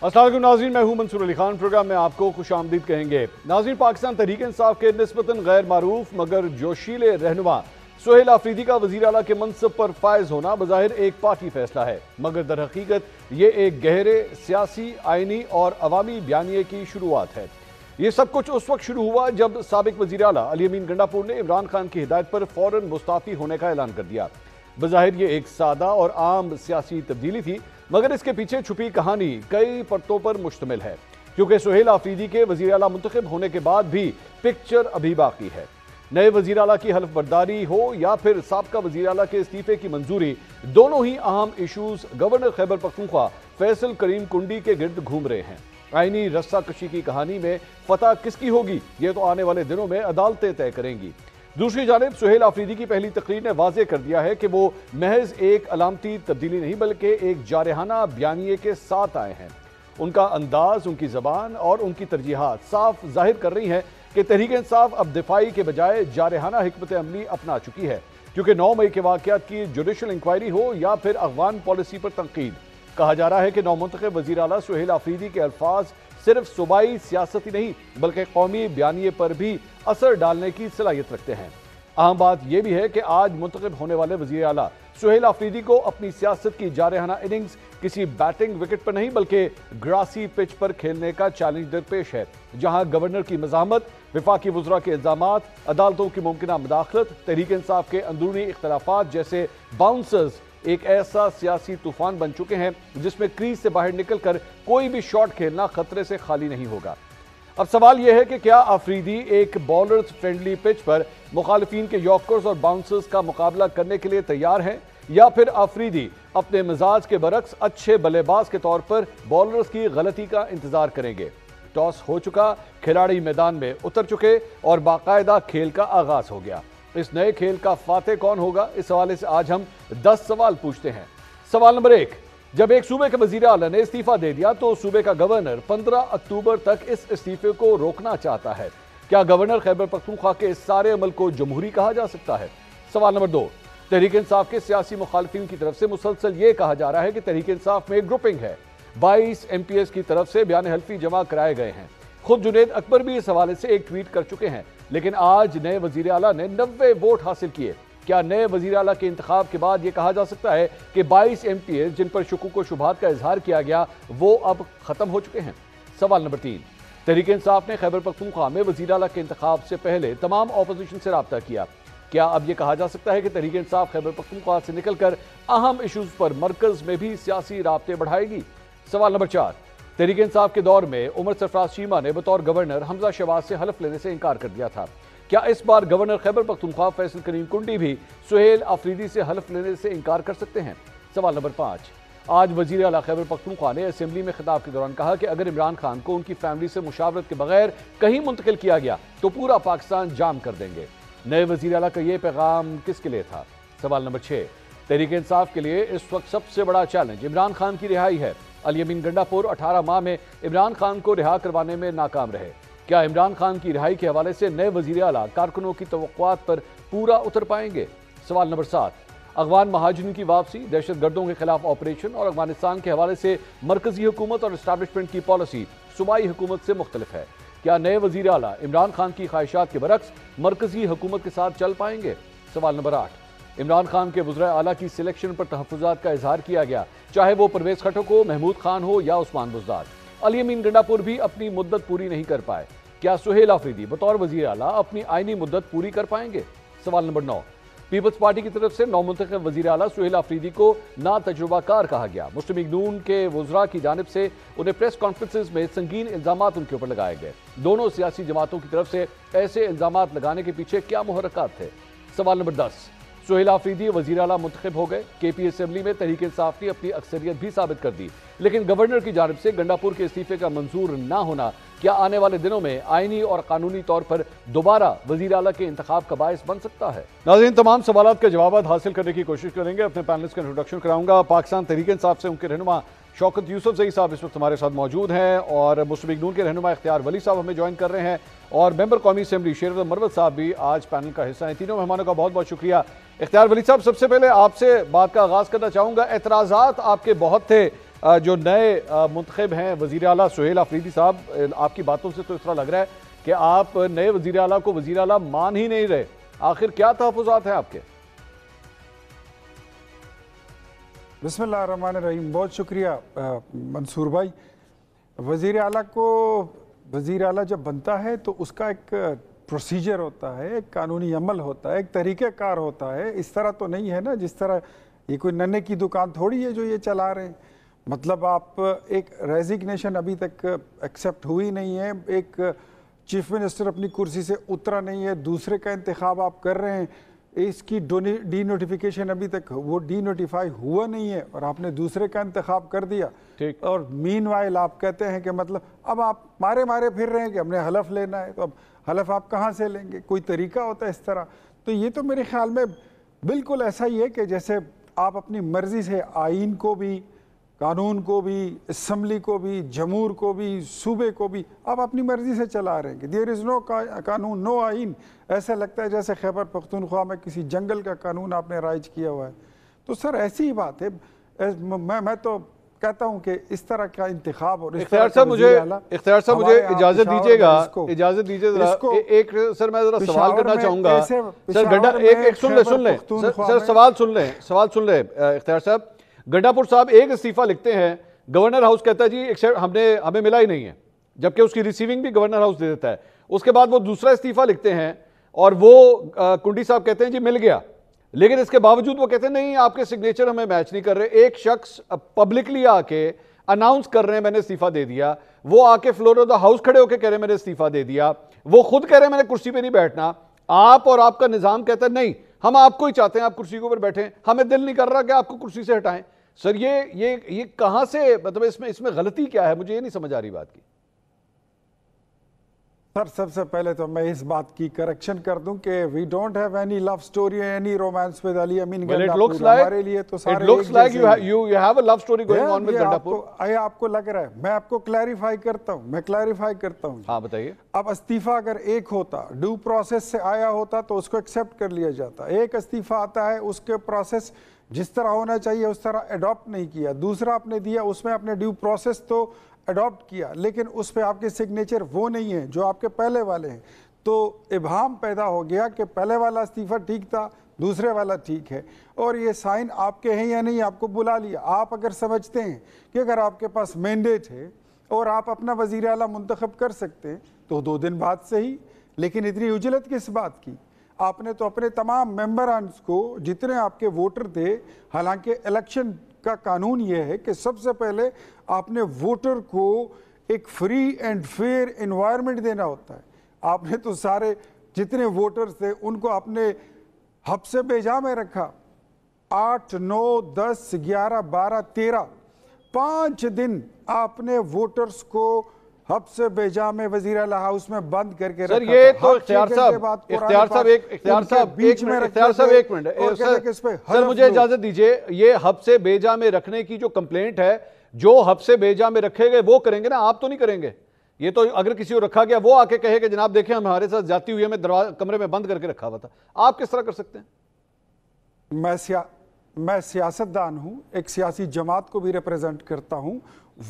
अस्सलाम वालेकुम नाज़रीन, मैं हूं मंसूर अली खान। प्रोग्राम में आपको खुश आमदीद कहेंगे। नाज़रीन, पाकिस्तान तहरीक इंसाफ के निस्बतन गैर मारूफ मगर जोशीले रहनुमा सुहेल आफरीदी का वज़ीर आला के मनसब पर फायज होना बज़ाहिर एक पार्टी फैसला है, मगर दर हकीकत ये एक गहरे सियासी, आइनी और अवामी बयानिए की शुरुआत है। ये सब कुछ उस वक्त शुरू हुआ जब साबिक वज़ीर आला अली अमीन गंडापुर ने इमरान खान की हिदायत पर फौरन मुस्ताफ़ी होने का ऐलान कर दिया। बज़ाहिर ये एक सादा और आम सियासी तब्दीली थी, मगर इसके पीछे छुपी कहानी कई परतों पर मुश्तमिल है, क्योंकि सुहेल आफरीदी के वज़ीर आला मुंतखब होने के बाद भी पिक्चर अभी बाकी है। नए वज़ीर आला की हल्फ बर्दारी हो या फिर साबका वज़ीर आला के इस्तीफे की मंजूरी, दोनों ही अहम इशूज गवर्नर खैबर पख्तूनख्वा फैसल करीम कुंडी के गिर्द घूम रहे हैं। आईनी रस्सा कशी की कहानी में फतह किसकी होगी, ये तो आने वाले दिनों में अदालतें तय करेंगी। दूसरी जानिब सुहेल आफरीदी की पहली तकरीर ने वाज़ेह कर दिया है कि वो महज एक अलामती तब्दीली नहीं बल्कि एक जारहाना बयानिए के साथ आए हैं। उनका अंदाज, उनकी ज़बान और उनकी तरजीहात साफ जाहिर कर रही हैं कि तहरीक इंसाफ अब दिफाई के बजाय जारहाना हिकमत अमली अपना चुकी है, क्योंकि 9 मई के वाक़यात की जुडिशल इंक्वायरी हो या फिर अफगान पॉलिसी पर तनकीद। कहा जा रहा है कि नौमुंतखब वज़ीर आला सुहेल आफरीदी के अल्फाज सिर्फ सूबाई सियासत ही नहीं बल्कि कौमी बयानिए पर भी असर डालने की सलाहियत रखते हैं। अहम बात यह भी है कि आज मुंतखब होने वाले वज़ीर आला सुहेल आफरीदी को अपनी सियासत की जारहाना इनिंग्स किसी बैटिंग विकेट पर नहीं बल्कि ग्रासी पिच पर खेलने का चैलेंज दरपेश है, जहां गवर्नर की मज़ामत, विफाकी वज़रा के इल्ज़ामात, अदालतों की मुमकिना मुदाखलत, तहरीक इंसाफ के अंदरूनी इख्तलाफात जैसे बाउंसर्स एक ऐसा सियासी तूफान बन चुके हैं जिसमें क्रीज से बाहर निकलकर कोई भी शॉट खेलना खतरे से खाली नहीं होगा। अब सवाल यह है कि क्या आफरीदी एक बॉलर्स फ्रेंडली पिच पर मुखालिफिन के यॉर्कर्स और बाउंसर्स का मुकाबला करने के लिए तैयार हैं, या फिर आफरीदी अपने मिजाज के बरक्स अच्छे बल्लेबाज के तौर पर बॉलर्स की गलती का इंतजार करेंगे। टॉस हो चुका, खिलाड़ी मैदान में उतर चुके और बाकायदा खेल का आगाज हो गया। इस नए खेल का फातेह कौन होगा, इस हवाले से आज हम 10 सवाल पूछते हैं। सवाल नंबर 1, जब एक सूबे के वज़ीर आला ने इस्तीफा दे दिया तो सूबे का गवर्नर 15 अक्टूबर तक इस इस्तीफे को रोकना चाहता है। क्या गवर्नर खैबर पख्तूनख्वा के इस सारे अमल को जमहूरी कहा जा सकता है? सवाल नंबर 2, तहरीक इंसाफ के सियासी मुखालिफिन की तरफ से मुसलसल ये कहा जा रहा है कि तहरीक इंसाफ में ग्रुपिंग है। 22 MPs की तरफ से बयान हल्फी जमा कराए गए हैं। खुद जुनेद अकबर भी इस हवाले से एक ट्वीट कर चुके हैं, लेकिन आज नए वज़ीर आला ने 90 वोट हासिल किए। क्या नए वज़ीर आला के इंतखाब के बाद यह कहा जा सकता है कि 22 MPs जिन पर शुकूक व शुबहात का इजहार किया गया वो अब खत्म हो चुके हैं? सवाल नंबर 3, तहरीक इंसाफ ने खैबर पख्तूनख्वा में वज़ीर आला के इंतखाब से पहले तमाम अपोजिशन से राब्ता किया। क्या अब यह कहा जा सकता है कि तहरीक इंसाफ खैबर पख्तूनख्वा से निकलकर अहम इशूज पर मरकज में भी सियासी राब्ते बढ़ाएगी? सवाल नंबर 4, तहरीक इंसाफ के दौर में उमर सरफराज चीमा ने बतौर गवर्नर हमजा शहबाज से हल्फ लेने से इनकार कर दिया था। क्या इस बार गवर्नर खैबर पख्तूनख्वा फैसल करीम कुंडी भी सुहेल आफरीदी से हल्फ लेने से इनकार कर सकते हैं? सवाल नंबर 5, आज वज़ीर आला खैबर पख्तूनख्वा ने असेंबली में खिताब के दौरान कहा कि अगर इमरान खान को उनकी फैमिली से मुशावरत के बगैर कहीं मुंतकिल किया गया तो पूरा पाकिस्तान जाम कर देंगे। नए वज़ीर आला का यह पैगाम किसके लिए था? सवाल नंबर 6, तहरीक इंसाफ के लिए इस वक्त सबसे बड़ा चैलेंज इमरान खान की रिहाई है। अली अमीन गंडापुर 18 माह में इमरान खान को रिहा करवाने में नाकाम रहे। क्या इमरान खान की रिहाई के हवाले से नए वज़ीर आला कारकुनों की तवक्कुआत पर पूरा उतर पाएंगे? सवाल नंबर 7, अफगान महाजिरीन की वापसी, दहशत गर्दों के खिलाफ ऑपरेशन और अफगानिस्तान के हवाले से मरकजी हुकूमत और इस्टेब्लिशमेंट की पॉलिसी सूबाई हुकूमत से मुख्तलिफ है। क्या नए वज़ीर आला इमरान खान की ख्वाहिशात के बरक्स मरकजी हुकूमत के साथ चल पाएंगे? सवाल नंबर 8, इमरान खान के वज़ीर आला की सिलेक्शन पर तहफ़्फ़ुज़ात का इजहार किया गया, चाहे वो परवेज़ खटक हो, महमूद खान हो या उस्मान बुज़दार। अली अमीन गंडापुर भी अपनी मुद्दत पूरी नहीं कर पाए। क्या सुहेल आफरीदी बतौर वज़ीर आला अपनी आईनी मुद्दत पूरी कर पाएंगे? सवाल नंबर 9, पीपल्स पार्टी की तरफ से नौमुंतखब वज़ीर आला सुहेल आफरीदी को ना तजुर्बाकार कहा गया। मुस्लिम लीग नून के वज़रा की जानिब से उन्हें प्रेस कॉन्फ्रेंसेस में संगीन इल्ज़ामात उनके ऊपर लगाए गए। दोनों सियासी जमातों की तरफ से ऐसे इल्ज़ामात लगाने के पीछे क्या मुहर्रकात थे? सवाल नंबर 10, सुहेल आफरीदी वज़ीर आला मुंतखब हो गए। KP असेंबली में तहरीक इंसाफ ने अपनी अक्सरियत भी साबित कर दी, लेकिन गवर्नर की जानिब से गंडापुर के इस्तीफे का मंजूर ना होना क्या आने वाले दिनों में आईनी और कानूनी तौर पर दोबारा वज़ीर आला के इंतखाब का बायस बन सकता है? नाज़रीन, तमाम सवालात के जवाब हासिल करने की कोशिश करेंगे। अपने पैनलिस्ट का इंट्रोडक्शन कराऊंगा। पाकिस्तान तहरीक इंसाफ से उनके रहनुमा शौकत यूसुफजई साहब इस वक्त हमारे साथ मौजूद हैं और मुस्लिम लीग नून के रहनुमा इख्तियार वली साहब हमें ज्वाइन कर रहे हैं और मेंबर कौमी असेंबली शेर मरवत साहब भी आज पैनल का हिस्सा हैं। तीनों मेहमानों का बहुत बहुत शुक्रिया। इख्तियार वली साहब, सबसे पहले आपसे बात का आगाज़ करना चाहूँगा। एतराज़ात आपके बहुत थे جو نئے منتخب ہیں وزیر اعلیٰ سہیل آفریدی صاحب، آپ کی باتوں سے تو اس طرح لگ رہا ہے کہ آپ نئے وزیر اعلیٰ کو وزیر اعلیٰ مان ہی نہیں رہے، آخر کیا تحفظات ہیں آپ کے؟ بسم اللہ الرحمن الرحیم، بہت شکریہ منصور بھائی۔ وزیر اعلیٰ کو وزیر اعلیٰ جب بنتا ہے تو اس کا ایک پروسیجر ہوتا ہے، ایک قانونی عمل ہوتا ہے، ایک طریقہ کار ہوتا ہے۔ اس طرح تو نہیں ہے نا جس طرح یہ کوئی ننے کی دکان تھوڑی ہے جو یہ چلا رہے ہیں۔ مطلب آپ ایک ریزگنیشن ابھی تک ایکسیپٹ ہوئی نہیں ہے، ایک چیف منسٹر اپنی کرسی سے اترا نہیں ہے، دوسرے کا انتخاب آپ کر رہے ہیں، اس کی ڈی نوٹیفیکیشن ابھی تک وہ ڈی نوٹیفائی ہوا نہیں ہے اور آپ نے دوسرے کا انتخاب کر دیا، اور مین وائل آپ کہتے ہیں کہ مطلب اب آپ مارے پھر رہے ہیں کہ ہم نے حلف لینا ہے، تو اب حلف آپ کہاں سے لیں گے؟ کوئی طریقہ ہوتا ہے اس طرح؟ تو یہ تو میرے خیال میں بالکل ایسا ہی ہے کہ جیسے آپ اپنی مرضی سے آئین کو بھی، قانون کو بھی، اسمبلی کو بھی، جمہور کو بھی، صوبے کو بھی آپ اپنی مرضی سے چلا رہے ہیں کہ دیر از نو قانون، نو آئین۔ ایسا لگتا ہے جیسے خیبر پختونخوا میں کسی جنگل کا قانون آپ نے رائج کیا ہوا ہے۔ تو سر ایسی ہی بات ہے، میں تو کہتا ہوں کہ اس طرح کا انتخاب اور اختیار صاحب مجھے اجازت دیجیے گا، اجازت دیجیے ذرا ایک سر میں ذرا سوال کرنا چاہوں گا سر گڈا، ایک سن لیں سر، سوال سن لیں اختیار صاحب۔ گنڈا پور صاحب ایک استعفیٰ لکھتے ہیں، گورنر ہاؤس کہتا ہے جی ہمیں ملا ہی نہیں ہے، جبکہ اس کی ریسیونگ بھی گورنر ہاؤس دے دیتا ہے۔ اس کے بعد وہ دوسرا استعفیٰ لکھتے ہیں اور وہ کنڈی صاحب کہتے ہیں جی مل گیا، لیکن اس کے باوجود وہ کہتے ہیں نہیں آپ کے سگنیچر ہمیں میچ نہیں کر رہے۔ ایک شخص پبلکلی آ کے اناؤنس کر رہے ہیں میں نے استعفیٰ دے دیا، وہ آ کے فلور آف دا ہاؤس کھڑے ہو کے کہہ رہے ہیں میں نے استعفیٰ دے دیا، وہ خود کہہ رہے ہیں میں نے کرسی پہ نہیں بیٹھنا، آپ اور آپ کا نظام کہتا ہے نہیں ہم آپ کو ہی چاہتے ہیں آپ کرسی کے اوپر بیٹھیں، ہمیں دل نہیں کر رہا کہ آپ کو کرسی سے ہٹائیں۔ سر یہ کہاں سے، مطلب اس میں غلطی کیا ہے؟ مجھے یہ نہیں سمجھ آ رہی بات کی۔ سر سب سے پہلے تو میں اس بات کی کریکشن کر دوں کہ we don't have any love story or any romance with Ali Amin Gandapur۔ ہمارے لیے تو سارے ایک جیسے ہیں۔ You have a love story going on with Gandapur۔ آپ کو لگ رہا ہے، میں آپ کو کلیریفائی کرتا ہوں۔ ہاں بتائیے۔ اب استعفیٰ اگر ایک ہوتا، ڈیو پروسیس سے آیا ہوتا تو اس کو ایکسیپٹ کر لیا جاتا۔ ایک استعفیٰ آتا ہے، اس کے پروسیس جس طرح ہونا چاہیے اس طرح اڈاپٹ نہیں کیا، دوسرا آپ نے دیا اس میں آپ نے ڈیو پروسیس تو اڈاپٹ کیا، لیکن اس پہ آپ کے سگنیچر وہ نہیں ہیں جو آپ کے پہلے والے ہیں، تو ابہام پیدا ہو گیا کہ پہلے والا استعفیٰ ٹھیک تھا، دوسرے والا ٹھیک ہے، اور یہ سائن آپ کے ہیں یا نہیں آپ کو بلا لیا۔ آپ اگر سمجھتے ہیں کہ اگر آپ کے پاس مینڈیٹ ہے اور آپ اپنا وزیر اعلیٰ منتخب کر سکتے ہیں تو 2 دن بعد سے ہی، لیکن اتنی اجلت کس بات کی؟ آپ نے تو اپنے تمام ممبرانس کو، جتنے آپ کے ووٹر تھے، حالانکہ الیکشن کا قانون یہ ہے کہ سب سے پہلے آپ نے ووٹر کو ایک فری اینڈ فیئر انوائرمنٹ دینا ہوتا ہے۔ آپ نے تو سارے جتنے ووٹرز تھے ان کو آپ نے حبس بیجا میں رکھا، 8 9 10 11 12 13 5 دن آپ نے ووٹرز کو حبس بیجا میں وزیر اعلیٰ ہاؤس میں بند کر کے رکھا۔ سر یہ تو اختیار صاحب ایک منٹ سر مجھے اجازت دیجئے، یہ حبس بیجا میں رکھنے کی جو کمپلینٹ ہے، جو حبس بیجا میں رکھے گئے وہ کریں گے نا، آپ تو نہیں کریں گے۔ یہ تو اگر کسی کو رکھا گیا وہ آ کے کہے کہ جناب دیکھیں ہمارے ساتھ زیادتی ہوئی ہے، ہمیں کمرے میں بند کر کے رکھا ہوا تھا، آپ کس طرح کر سکتے ہیں؟ میں سیاستدان ہوں، ایک سیاسی جماعت کو بھی ریپریزنٹ کرتا ہوں،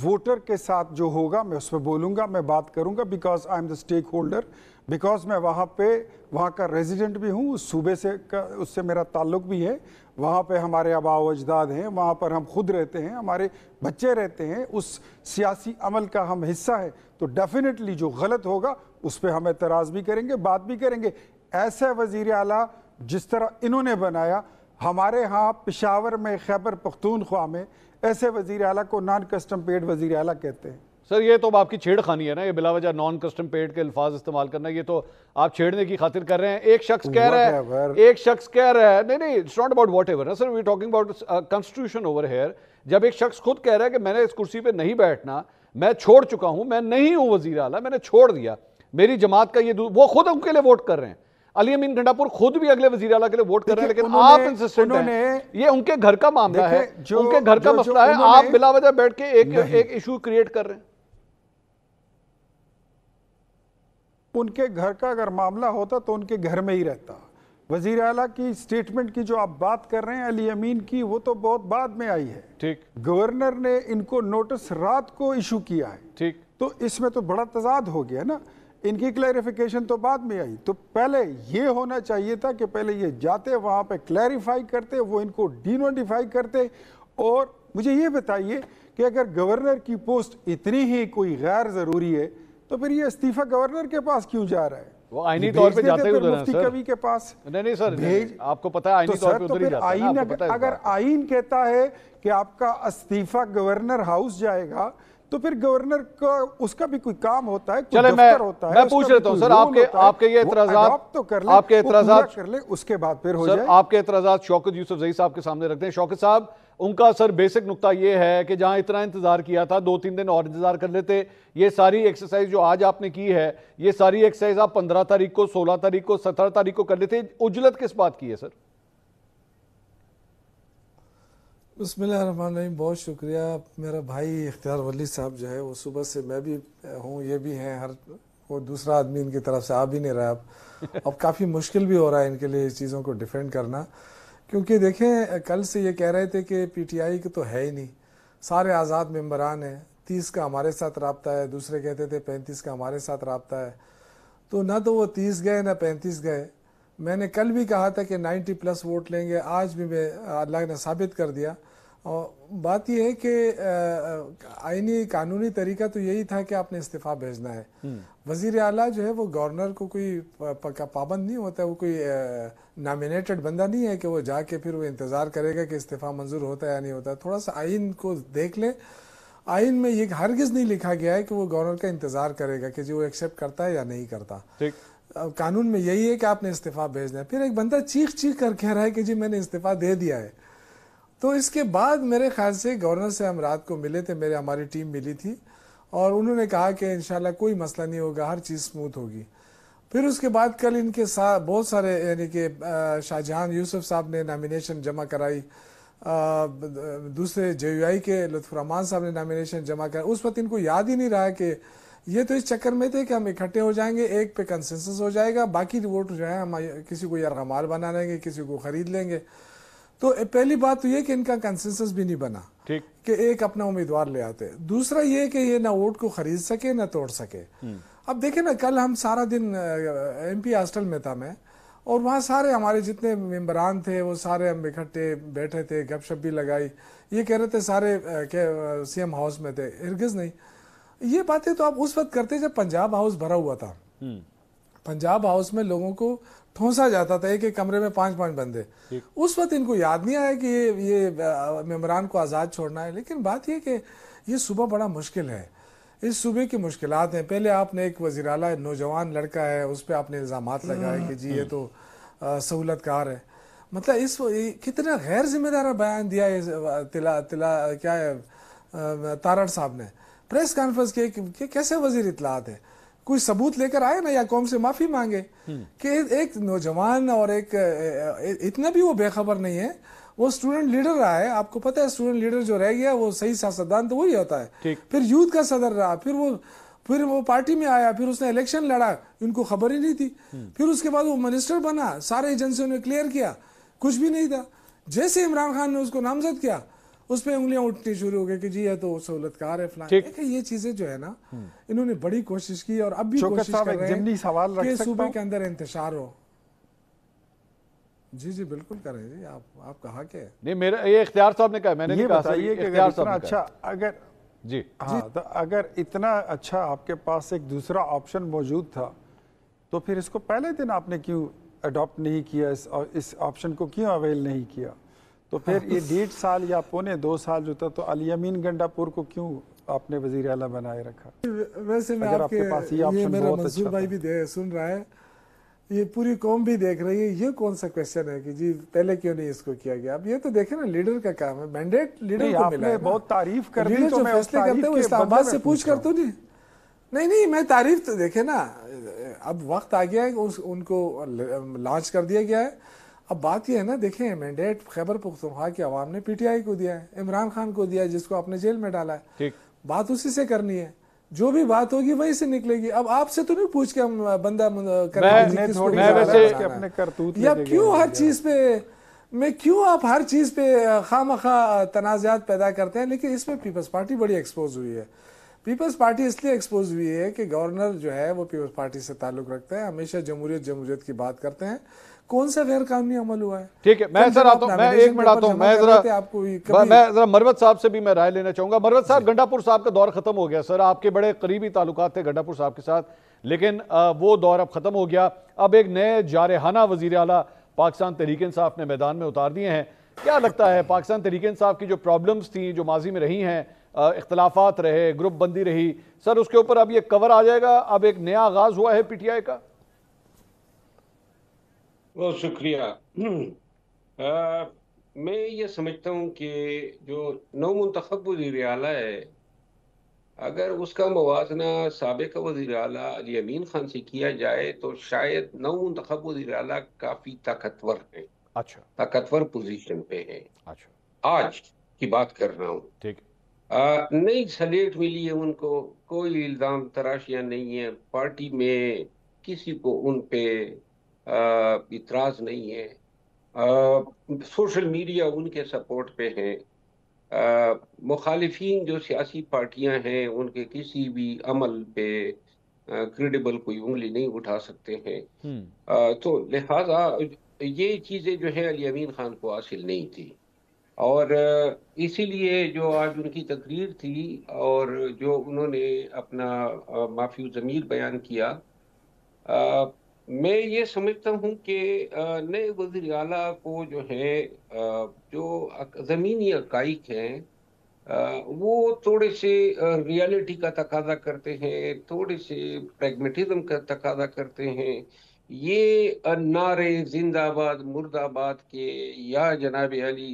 ووٹر کے ساتھ جو ہوگا میں اس پہ بولوں گا، میں بات کروں گا، because I am the stakeholder, because میں وہاں کا ریزیڈنٹ بھی ہوں، اس صوبے سے اس سے میرا تعلق بھی ہے، وہاں پہ ہمارے آباء و اجداد ہیں، وہاں پر ہم خود رہتے ہیں، ہمارے بچے رہتے ہیں، اس سیاسی عمل کا ہم حصہ ہیں، تو ڈیفینیٹلی جو غلط ہوگا اس پہ ہم اعتراض بھی کریں گے، بات بھی کریں گے۔ ایسے وزیر اعلیٰ جس طرح انہوں نے بنایا، ہمارے ہاں پشاور میں، خیبر پختونخوا میں ایسے وزیر اعلیٰ کو نان کسٹم پیڈ وزیر اعلیٰ کہتے ہیں۔ سر یہ تو آپ کی چھیڑ خانی ہے نا، یہ بلا وجہ نان کسٹم پیڈ کے الفاظ استعمال کرنا، یہ تو آپ چھیڑنے کی خاطر کر رہے ہیں۔ ایک شخص کہہ رہا ہے نہیں it's not about whatever sir, we're talking about constitution over here۔ جب ایک شخص خود کہہ رہا ہے کہ میں نے اس کرسی پہ نہیں بیٹھنا، میں چھوڑ چکا ہوں، میں نہیں ہوں وزیر اعلیٰ، میں نے چھوڑ دیا، میری جماعت کا وہ خود ان کے لیے ووٹ کر رہے ہیں، علی امین گنڈاپور خود بھی اگلے وزیر اعلیٰ کے لیے ووٹ کر رہے ہیں، لیکن آپ انسسٹنٹ ہیں، یہ ان کے گھر کا معاملہ ہے، ان کے گھر کا مسئلہ ہے، آپ بلا وجہ بیٹھ کے ایک ایشو کریٹ کر رہے ہیں۔ ان کے گھر کا اگر معاملہ ہوتا تو ان کے گھر میں ہی رہتا، وزیر اعلیٰ کی سٹیٹمنٹ کی جو آپ بات کر رہے ہیں علی امین کی، وہ تو بہت بعد میں آئی ہے. ٹھیک. گورنر نے ان کو نوٹس رات کو ایشو کیا ہے. ٹھیک. تو اس میں تو بڑا تضاد ہو گیا نا. ان کی کلیریفیکیشن تو بعد میں آئی. تو پہلے یہ ہونا چاہیے تھا کہ پہلے یہ جاتے وہاں پہ کلیریفائی کرتے، وہ ان کو ڈی نوٹیفائی کرتے. اور مجھے یہ بتائیے کہ اگر گورنر کی پوسٹ اتنی ہی کوئی غیر ضروری ہے تو پھر یہ استعفیٰ گورنر کے پاس کیوں جا رہا ہے؟ وہ آئینی طور پہ جاتے ہیں مفتی کبھی کے پاس. نہیں سر، آپ کو پتہ ہے آئینی طور پہ ادھر ہی جاتا ہے. اگر آئین کہتا ہے کہ آپ کا استعفیٰ گورنر ہاؤس جائے گا تو پھر گورنر کا اس کا بھی کوئی کام ہوتا ہے، کوئی دفتر ہوتا ہے. میں پوچھ لیتا ہوں سر، آپ کے یہ اعتراضات تو کر لیں اس کے بعد پھر ہو جائے. آپ کے اعتراضات شوکت یوسف زئی صاحب کے سامنے رکھتے ہیں. شوکت صاحب، ان کا سر بیسک نقطہ یہ ہے کہ جہاں اتنا انتظار کیا تھا 2-3 دن اور انتظار کر لیتے. یہ ساری ایکسرسائز جو آج آپ نے کی ہے، یہ ساری ایکسرسائز آپ 15 تاریخ کو، 16 تاریخ کو، 17 تاریخ کو کر لیتے. عجلت کس بات کی ہے سر؟ بسم اللہ الرحمن الرحیم. بہت شکریہ. میرا بھائی اختیار ولی صاحب جو ہے وہ صبح سے، میں بھی ہوں، یہ بھی ہیں، ہر وہ دوسرا آدمی ان کی طرف سے آ بھی نہیں رہا. اب کافی مشکل بھی ہو رہا ہے ان کے لیے اس چیزوں کو ڈیفینڈ کرنا، کیونکہ دیکھیں کل سے یہ کہہ رہے تھے کہ پی ٹی آئی کی تو ہے ہی نہیں، سارے آزاد ممبران ہیں، 30 کا ہمارے ساتھ رابطہ ہے، دوسرے کہتے تھے 35 کا ہمارے ساتھ رابطہ ہے. تو نہ تو وہ 30 گئے نہ 35 گئے. میں نے کل بھی کہا تھا کہ 90+ ووٹ لیں گے، آج بھی میں اللہ نے ثابت کر دیا. اور بات یہ ہے کہ آئینی قانونی طریقہ تو یہی تھا کہ آپ نے استعفیٰ بھیجنا ہے. وزیر اعلیٰ جو ہے وہ گورنر کو کوئی پابند نہیں ہوتا ہے، وہ کوئی نامینیٹڈ بندہ نہیں ہے کہ وہ جا کے پھر وہ انتظار کرے گا کہ استعفیٰ منظور ہوتا ہے یا نہیں ہوتا. تھوڑا سا آئین کو دیکھ لیں. آئین میں یہ ہرگز نہیں لکھا گیا ہے کہ وہ گورنر کا انتظار کرے گا کہ جو وہ ایکسیپٹ کرتا ہے یا نہیں کرتا. قانون میں یہی ہے کہ آپ نے استعفیٰ بھیجنا ہے. پھر ایک بندہ چیخ کر کہہ رہا ہے کہ جی میں نے استعفیٰ دے دیا ہے. تو اس کے بعد میرے خیال سے گورنر سے ہم رات کو ملے تھے، ہماری ٹیم ملی تھی، اور انہوں نے کہا کہ انشاءاللہ کوئی مسئلہ نہیں ہوگا، ہر چیز سموتھ ہوگی. پھر اس کے بعد کل ان کے ساتھ بہت سارے، یعنی کہ شاہ جہان یوسف صاحب نے نامینیشن جمع کرائی، دوسرے جے یو آئی کے لطف الرحمان صاحب نے نامینیشن جمع کرائی. اس وقت ان کو یاد ہی نہیں رہا کہ یہ تو اس چکر میں تھے کہ ہم اکٹھے ہو جائیں گے، ایک پہ کنسنسس ہو جائے گا، باقی ووٹ جو ہے ہم کسی کو یرغمال بنا لیں گے، کسی کو خرید لیں گے. تو پہلی بات تو یہ کہ ان کا کنسنسس بھی نہیں بنا کہ ایک اپنا امیدوار لے آتے. دوسرا یہ کہ یہ نہ ووٹ کو خرید سکے نہ توڑ سکے. اب دیکھیں نا، کل ہم سارا دن ایم پی ہاسٹل میں تھا میں، اور وہاں سارے ہمارے جتنے ممبران تھے وہ سارے ہم اکٹھے بیٹھے تھے، گپ شپ بھی لگائی. یہ کہہ رہے تھے سارے سی ایم ہاؤس میں تھے، ہرگز نہیں. یہ باتیں تو آپ اس وقت کرتے جب پنجاب ہاؤس بھرا ہوا تھا. پنجاب ہاؤس میں لوگوں کو ٹھونسا جاتا تھا ایک کمرے میں 5 بندے. اس وقت ان کو یاد نہیں آیا کہ یہ ممبران کو آزاد چھوڑنا ہے. لیکن بات یہ کہ یہ صوبہ بڑا مشکل ہے، اس صوبے کی مشکلات ہیں. پہلے آپ نے ایک وزیر اعلیٰ نوجوان لڑکا ہے، اس پہ آپ نے الزامات لگائے کہ جی یہ تو سہولت کار ہے. مطلب اس کتنا غیر ذمہ دار بیان دیا ہے کیا ہے تارڑ صاحب نے پریس کانفرنس کی کہ کیسے وزیر اطلاعات ہے. کوئی ثبوت لے کر آئے نا، یا قوم سے معافی مانگے کہ ایک نوجوان اور ایک اتنا بھی وہ بے خبر نہیں ہے. وہ اسٹوڈنٹ لیڈر رہا ہے، آپ کو پتہ ہے اسٹوڈنٹ لیڈر جو رہ گیا وہ صحیح سیاستدان تو وہی ہوتا ہے. پھر یوتھ کا صدر رہا، پھر وہ پارٹی میں آیا، پھر اس نے الیکشن لڑا، ان کو خبر ہی نہیں تھی. پھر اس کے بعد وہ منسٹر بنا، سارے ایجنسیوں نے کلیئر کیا، کچھ بھی نہیں تھا. جیسے عمران خان نے اس کو نامزد کیا، اس پہ انگلیاں اٹھنی شروع ہو گئی کہ جی یہ تو سہولت کار ہے فلان. یہ چیزیں جو ہے نا، انہوں نے بڑی کوشش کی اور اب بھی کوشش کر رہے ہیں کہ صوبے کے اندر انتشار ہو. جی بالکل کریں جی، آپ کہا کہ نہیں، میرا یہ اختیار صاحب نے کہا، میں نے نہیں کہا. بتائیے کہ اگر اتنا اچھا اگر اتنا اچھا آپ کے پاس ایک دوسرا آپشن موجود تھا تو پھر اس کو پہلے دن آپ نے کیوں اڈاپٹ نہیں کیا، اس آپشن کو کیوں اویل نہیں کیا؟ تو پھر یہ 1.5 سال یا 1.25 سال جو تھا تو علی امین گنڈا پور کو کیوں آپ نے وزیر اعلیٰ بنائے رکھا؟ ویسے میں آپ کے یہ میرا منصور بھائی بھی سن رہا ہے، یہ پوری قوم بھی دیکھ رہی ہے، یہ کون سا کویسچن ہے کہ جی پہلے کیوں نہیں اس کو کیا گیا؟ اب یہ تو دیکھیں نا، لیڈر کا کام ہے، مینڈیٹ لیڈر کو ملا ہے. بہت تعریف کر دی تو میں فیصلے کرتے ہوں اسلام آباد سے پوچھ کر تو نہیں میں تعریف تو دیکھیں نا، اب وقت آ گیا ہے، ان کو لانچ کر دیا گیا ہے. اب بات یہ ہے نا، دیکھیں مینڈیٹ خیبر پختونخوا کی عوام نے پی ٹی آئی کو دیا ہے، عمران خان کو دیا ہے جس کو آپ نے جیل میں ڈالا ہے. بات اسی سے کرنی ہے. जो भी बात होगी वहीं से निकलेगी। अब आपसे तो नहीं पूछ के हम बंदा मैं वैसे अपने करतूत या क्यों हर चीज पे क्यों आप हर चीज पे खामखा तनाज़ात पैदा करते हैं। लेकिन इसमें पीपल्स पार्टी बड़ी एक्सपोज हुई है। पीपल्स पार्टी इसलिए एक्सपोज हुई है कि गवर्नर जो है वो पीपल्स पार्टी से ताल्लुक रखते हैं, हमेशा जमहूरियत की बात करते हैं। कौन सा गैर कानूनी अमल हुआ है? ठीक है, मैं सर आता हूँ, मैं एक मिनट आता हूँ, मैं जरा मरवत साहब से भी मैं राय लेना चाहूंगा। मरवत साहब, गंडापुर साहब का दौर खत्म हो गया सर, आपके बड़े करीबी ताल्लुकात थे गंडापुर साहब के साथ, लेकिन वो दौर अब खत्म हो गया। अब एक नए जारहाना वजीर आला पाकिस्तान तहरीक इंसाफ ने मैदान में उतार दिए हैं। क्या लगता है पाकिस्तान तहरीक इंसाफ की जो प्रॉब्लम्स थी, जो माजी में रही हैं, इख्तलाफात रहे, ग्रुप बंदी रही, सर उसके ऊपर अब ये कवर आ जाएगा? अब एक नया आगाज हुआ है पीटीआई का? बहुत शुक्रिया। मैं ये समझता हूँ कि जो नौमुंतखब वज़ीर आला है, अगर उसका मुवाजना साबिक़ वज़ीर आला अली अमीन खान से किया जाए तो शायद नौमुंतखब वज़ीर आला काफ़ी ताकतवर है। अच्छा, ताकतवर पोजीशन पे है। अच्छा, आज की बात कर रहा हूँ। ठीक। नई सलेट मिली है उनको, कोई इल्ज़ाम तराशियाँ नहीं है, पार्टी में किसी को उन पे इतराज़ नहीं है। सोशल मीडिया उनके सपोर्ट पे है। मुखालिफिन जो सियासी पार्टियां हैं उनके किसी भी अमल पे क्रेडिबल कोई उंगली नहीं उठा सकते हैं। तो लिहाजा ये चीज़ें जो है अली अमीन खान को हासिल नहीं थी, और इसीलिए जो आज उनकी तकरीर थी और जो उन्होंने अपना माफी ज़मीर बयान किया, मैं ये समझता हूँ कि नए वज़ीर आला को जो है जो ज़मीनी हक़ाइक़ हैं वो थोड़े से रियलिटी का तकाजा करते हैं, थोड़े से प्रैग्मेटिज्म का तकाजा करते हैं। ये नारे जिंदाबाद मुर्दाबाद के या जनाब अली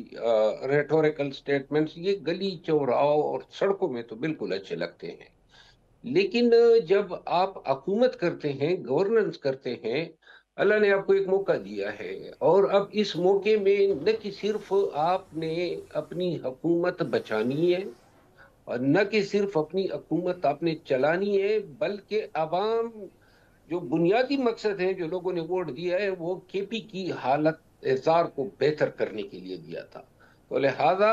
रेटोरिकल स्टेटमेंट्स ये गली चौराहों और सड़कों में तो बिल्कुल अच्छे लगते हैं, लेकिन जब आप हुकूमत करते हैं, गवर्नेंस करते हैं, अल्लाह ने आपको एक मौका दिया है, और अब इस मौके में न कि सिर्फ आपने अपनी हुकूमत बचानी है और न कि सिर्फ अपनी हुकूमत आपने चलानी है, बल्कि अवाम जो बुनियादी मकसद है जो लोगों ने वोट दिया है वो केपी की हालत एजार को बेहतर करने के लिए दिया था। तो लिहाजा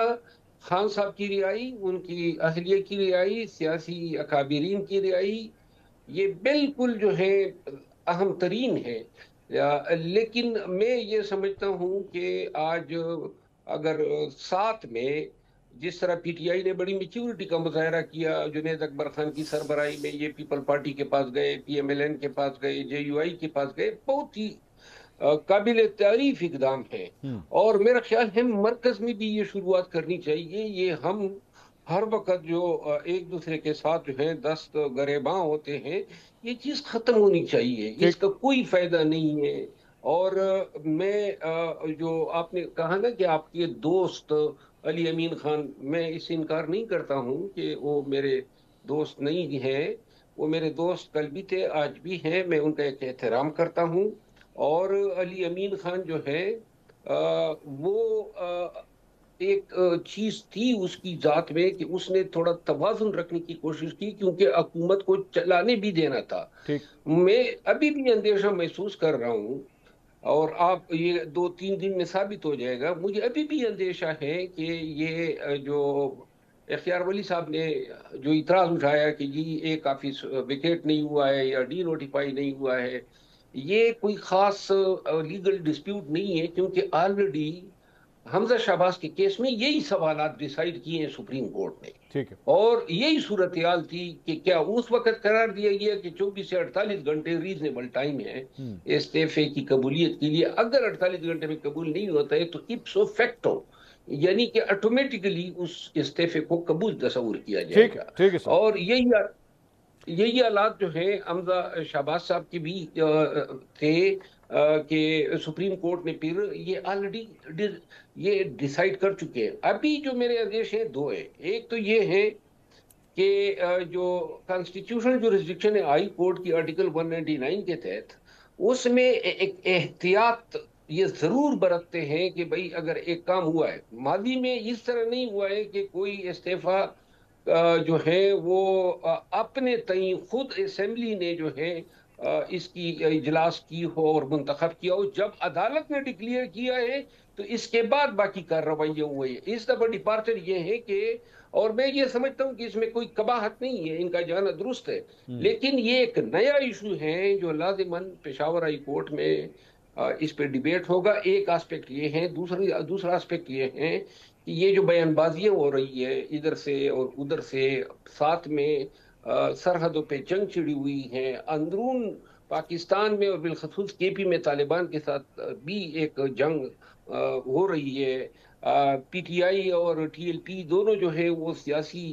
खान साहब की रिहाई, उनकी अहलिया की रिहाई, सियासी अकाबिरीन की रिहाई, ये बिल्कुल जो है अहम तरीन है। लेकिन मैं ये समझता हूँ कि आज अगर साथ में जिस तरह पीटीआई ने बड़ी मैच्योरिटी का मुजाहरा किया, जुनैद अकबर खान की सरबराही में ये पीपल पार्टी के पास गए, पीएमएलएन के पास गए, जेयूआई के पास गए, बहुत ही काबिल तारीफ इकदाम है। और मेरा ख्याल है मरकज में भी ये शुरुआत करनी चाहिए। ये हम हर वक्त जो एक दूसरे के साथ जो है दस्त गरेबां होते हैं, ये चीज खत्म होनी चाहिए, इसका कोई फायदा नहीं है। और मैं जो आपने कहा ना कि आपके दोस्त अली अमीन खान, मैं इससे इनकार नहीं करता हूँ कि वो मेरे दोस्त नहीं हैं, वो मेरे दोस्त कल भी थे, आज भी हैं, मैं उनका एक एहतराम करता हूँ। और अली अमीन खान जो है वो एक चीज थी उसकी जात में कि उसने थोड़ा तवाज़ुन रखने की कोशिश की, क्योंकि हुकूमत को चलाने भी देना था। मैं अभी भी अंदेशा महसूस कर रहा हूँ, और आप ये 2-3 दिन में साबित हो जाएगा, मुझे अभी भी अंदेशा है कि ये जो इख्तियार वली साहब ने जो इतराज उठाया कि जी एक ऑफिस विकेट नहीं हुआ है या डी नोटिफाई नहीं हुआ है, ये कोई खास लीगल डिस्प्यूट नहीं है, क्योंकि ऑलरेडी हमजा शहबाज के केस में यही सवालात डिसाइड किए हैं सुप्रीम कोर्ट ने। ठीक है। और यही सूरत हाल थी कि क्या उस वक्त करार दिया गया कि 24 से 48 घंटे रीजनेबल टाइम है इस्तीफे की कबूलियत के लिए। अगर 48 घंटे में कबूल नहीं होता है तो इप्सो फैक्टो यानी कि ऑटोमेटिकली उस इस्तीफे को कबूल तस्वूर किया जाएगा। ठीक है सर। और यही हालात जो है हमजा शहबाज साहब के भी थे कि सुप्रीम कोर्ट ने फिर ये ऑलरेडी ये डिसाइड कर चुके हैं। अभी जो मेरे आदेश हैं दो हैं। एक तो ये है कि जो कॉन्स्टिट्यूशनल जुरिस्डिक्शन है हाई कोर्ट की आर्टिकल 199 के तहत, उसमें एक एहतियात ये जरूर बरतते हैं कि भाई अगर एक काम हुआ है, माजी में इस तरह नहीं हुआ है कि कोई इस्तीफा جو ہے وہ اپنے تئیں خود اسمبلی نے جو ہے اس کی اجلاس کی ہو اور منتخب کیا ہو. جب عدالت نے ڈکلیئر کیا ہے تو اس کے بعد باقی کارروائیاں ہوئی ہیں. اس دفعہ ڈپارچر یہ ہے کہ، اور میں یہ سمجھتا ہوں کہ اس میں کوئی قباحت نہیں ہے، ان کا جانا درست ہے، لیکن یہ ایک نیا ایشو ہے جو لازماً پشاور ہائی کورٹ میں اس پہ ڈیبیٹ ہوگا. ایک آسپیکٹ یہ ہے، دوسرا آسپیکٹ یہ ہے کہ یہ جو بیان بازیاں ہو رہی ہے ادھر سے اور ادھر سے، ساتھ میں سرحدوں پہ جنگ چھڑی ہوئی ہے، اندرون پاکستان میں اور بالخصوص کے پی میں طالبان کے ساتھ بھی ایک جنگ ہو رہی ہے. پی ٹی آئی اور ٹی ایل پی دونوں جو ہے وہ سیاسی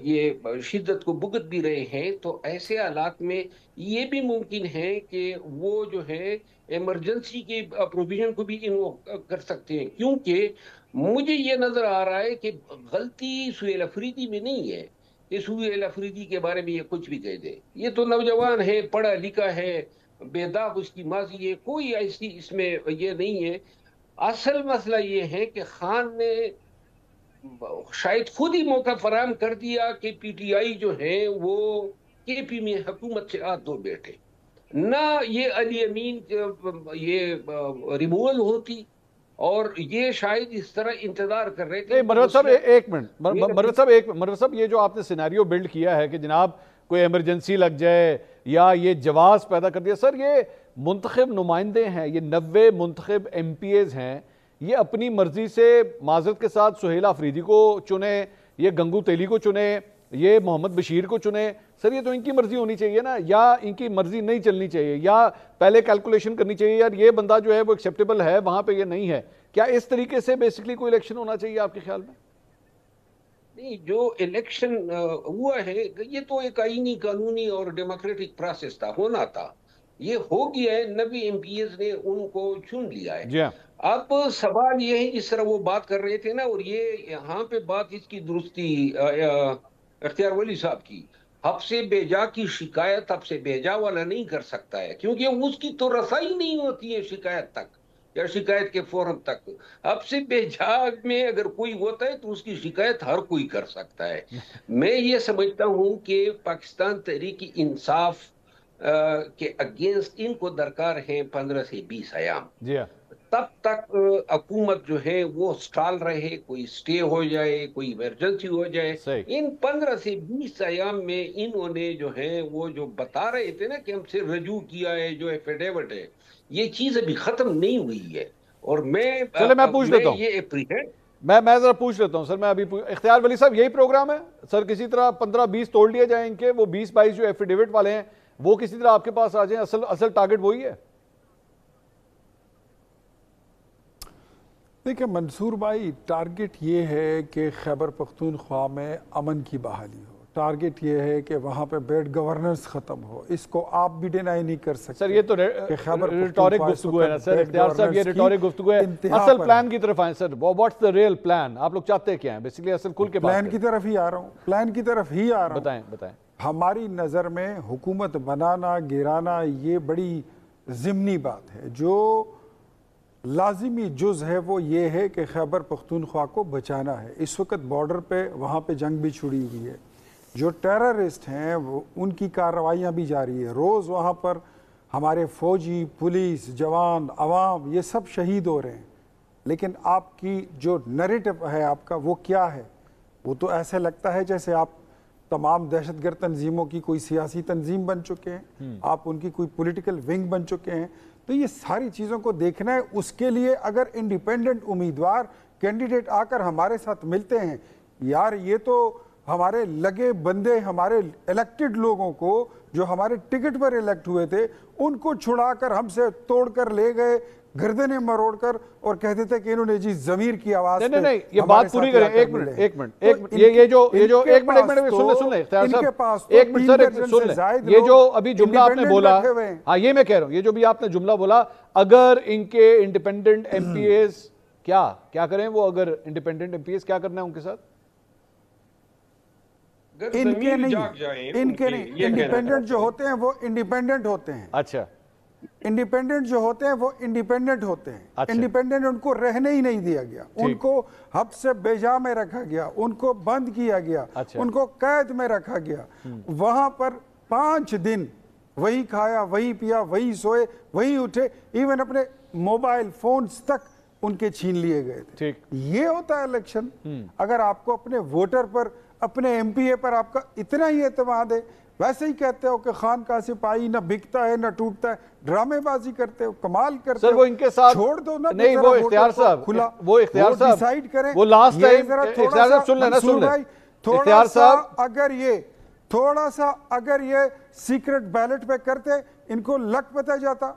یہ شدت کو بھگت بھی رہے ہیں. تو ایسے حالات میں یہ بھی ممکن ہے کہ وہ جو ہے ایمرجنسی کے پروویژن کو بھی انوو کر سکتے ہیں، کیونکہ مجھے یہ نظر آ رہا ہے کہ غلطی سہیل افریدی میں نہیں ہے کہ سہیل افریدی کے بارے میں یہ کچھ بھی کہہ دے. یہ تو نوجوان ہے، پڑھا لکھا ہے، بے داغ اس کی ماضی ہے، کوئی ایسی اس میں یہ نہیں ہے. اصل مسئلہ یہ ہے کہ خان نے شاید خود ہی موقع فراہم کر دیا کہ پی ٹی آئی جو ہے وہ کے پی میں حکومت سے ہاتھ دھو بیٹھے. نہ یہ علی امین یہ ریموول ہوتی، اور یہ شاید اس طرح انتظار کر رہے تھے. مروت صاحب ایک منٹ، مروت صاحب یہ جو آپ نے سینیریو بلڈ کیا ہے کہ جناب کوئی ایمرجنسی لگ جائے یا یہ جواز پیدا کر دیا، سر یہ منتخب نمائندے ہیں، یہ 90 منتخب ایم پی ایز ہیں، یہ اپنی مرضی سے معذرت کے ساتھ سہیل افریدی کو چنے، یہ گنگو تیلی کو چنے، یہ محمد بشیر کو چنے. سر یہ تو ان کی مرضی ہونی چاہیے نا، یا ان کی مرضی نہیں چلنی چاہیے، یا پہلے کیلکولیشن کرنی چاہیے یار یہ بندہ جو ہے وہ ایکسیپٹیبل ہے وہاں پہ یہ نہیں ہے. کیا اس طریقے سے بیسکلی کوئی الیکشن ہونا چاہیے آپ کے خیال میں؟ نہیں، جو الیکشن ہوا ہے یہ تو ایک آئینی قانونی اور ڈیموکریٹک پروسیس تھا، ہونا تھا، یہ ہو گیا ہے. 90 ایم پی ایز نے ان کو چن لیا ہے. جی ہاں. اب سوال یہ ہے، جس طرح وہ بات کر رہے تھے نا، اور یہ یہاں پہ بات اس کی درستی اختیار ولی صاحب کی، حب سے بیجا کی شکایت حب سے بیجا والا نہیں کر سکتا ہے، کیونکہ اس کی تو رسائی نہیں ہوتی ہے شکایت تک یا شکایت کے فورم تک. حب سے بیجا میں اگر کوئی ہوتا ہے تو اس کی شکایت ہر کوئی کر سکتا ہے. میں یہ سمجھتا ہوں کہ پاکستان تحریک انصاف کے اگینسٹ ان کو درکار ہیں 15 سے 20 ایام. جی ہاں. تب تک حکومت جو ہے وہ سٹال رہے، کوئی سٹے ہو جائے، کوئی ایمرجنسی ہو جائے. صحیح. ان 15 سے 20 ایام میں انہوں نے جو ہے وہ جو بتا رہے تھے نا کہ ہم سے رجوع کیا ہے، جو ایفیڈیوٹ ہے، یہ چیز ابھی ختم نہیں ہوئی ہے. اور میں پوچھ لیتا ہوں، یہ اپریشیٹ میں ذرا پوچھ لیتا ہوں سر، میں ابھی اختیار ولی صاحب یہی پروگرام ہے سر، کسی طرح 15-20 توڑ لیے جائیں ان کے، وہ 20-22 جو ایفیڈیوٹ والے ہیں وہ کسی طرح آپ کے پاس آ جائیں، اصل ٹارگٹ وہی ہے؟ دیکھیں منصور بھائی، ٹارگٹ یہ ہے کہ خیبر پختونخوا میں امن کی بحالی ہو، ٹارگٹ یہ ہے کہ وہاں پہ بیڈ گورننس ختم ہو. اس کو آپ بھی ڈینائی نہیں کر سکتے. سر یہ تو ریٹورک گفتگو ہے نا سر، اختیار صاحب یہ ریٹورک گفتگو ہے. اصل پلان کی طرف آئیں سر، واٹس دا ریئل پلان؟ آپ لوگ چاہتے کیا ہیں بیسیکلی؟ اصل کھل کے بات پلان کی طرف ہی آ رہا ہوں، پلان کی طرف ہی آ رہا ہوں. بتائیں. ہماری نظر میں حکومت بنانا گرانا یہ بڑی ضمنی بات ہے. جو لازمی جز ہے وہ یہ ہے کہ خیبر پختونخوا کو بچانا ہے. اس وقت بارڈر پہ وہاں پہ جنگ بھی چھڑی ہوئی ہے، جو ٹیررسٹ ہیں وہ ان کی کارروائیاں بھی جاری ہیں. روز وہاں پر ہمارے فوجی، پولیس، جوان، عوام یہ سب شہید ہو رہے ہیں. لیکن آپ کی جو نیریٹو ہے آپ کا وہ کیا ہے؟ وہ تو ایسے لگتا ہے جیسے آپ تمام دہشت گرد تنظیموں کی کوئی سیاسی تنظیم بن چکے ہیں، آپ ان کی کوئی پولیٹیکل ونگ بن چکے ہیں. تو یہ ساری چیزوں کو دیکھنا ہے. اس کے لیے اگر انڈیپینڈنٹ امیدوار کینڈیڈیٹ آ کر ہمارے ساتھ ملتے ہیں، یار یہ تو ہمارے لگے بندے، ہمارے الیکٹڈ لوگوں کو جو ہمارے ٹکٹ پر الیکٹ ہوئے تھے ان کو چھڑا کر ہم سے توڑ کر لے گئے، گردنیں مروڑ کر، اور کہتے تھے کہ انہوں نے جی ضمیر کی آواز نہیں یہ بات پوری کریں. ایک منٹ یہ جو ایک منٹ سن لیں اختیار صاحب، ایک منٹ سر سن لیں. یہ جو ابھی جملہ آپ نے بولا، ہاں یہ میں کہہ رہا ہوں، یہ جو بھی آپ نے جملہ بولا، اگر ان کے انڈیپینڈنٹ ایم پی ایز کیا کریں، وہ اگر انڈیپینڈنٹ ایم پی ایز کیا کرنا ہے ان کے ساتھ؟ ان کے نہیں، انڈیپینڈنٹ جو ہوتے ہیں وہ انڈیپینڈنٹ ہوتے ہیں. اچھا इंडिपेंडेंट जो होते हैं वो इंडिपेंडेंट होते हैं। अच्छा। इंडिपेंडेंट उनको रहने ही नहीं दिया गया, उनको हब से बेजा में रखा गया, उनको बंद किया गया, अच्छा। उनको कैद में रखा गया। वहां पर 5 दिन वही खाया, वही पिया, वही सोए, वही उठे, इवन अपने मोबाइल फोन्स तक उनके छीन लिए गए थे। ठीक। ये होता है इलेक्शन। अगर आपको अपने वोटर पर, अपने एमपीए पर आपका इतना ही एतमाद है, वैसे ही कहते हो कि खान का सिपाही न बिकता है न टूटता है, ड्रामेबाजी करते हो, कमाल करते सर हो। वो इनके साथ छोड़ दो ना, नहीं, जरा वो वोटर इख्तियार को साहब, खुला, वो इख्तियार साहब डिसाइड करें। वो लास्ट ये टाइम जरा थोड़ा इख्तियार साहब सा, सुन लेना, मंसूर सुन ले भाई, इख्तियार थोड़ा सा साहब, अगर ये सीक्रेट बैलेट पे करते, इनको लक पता जाता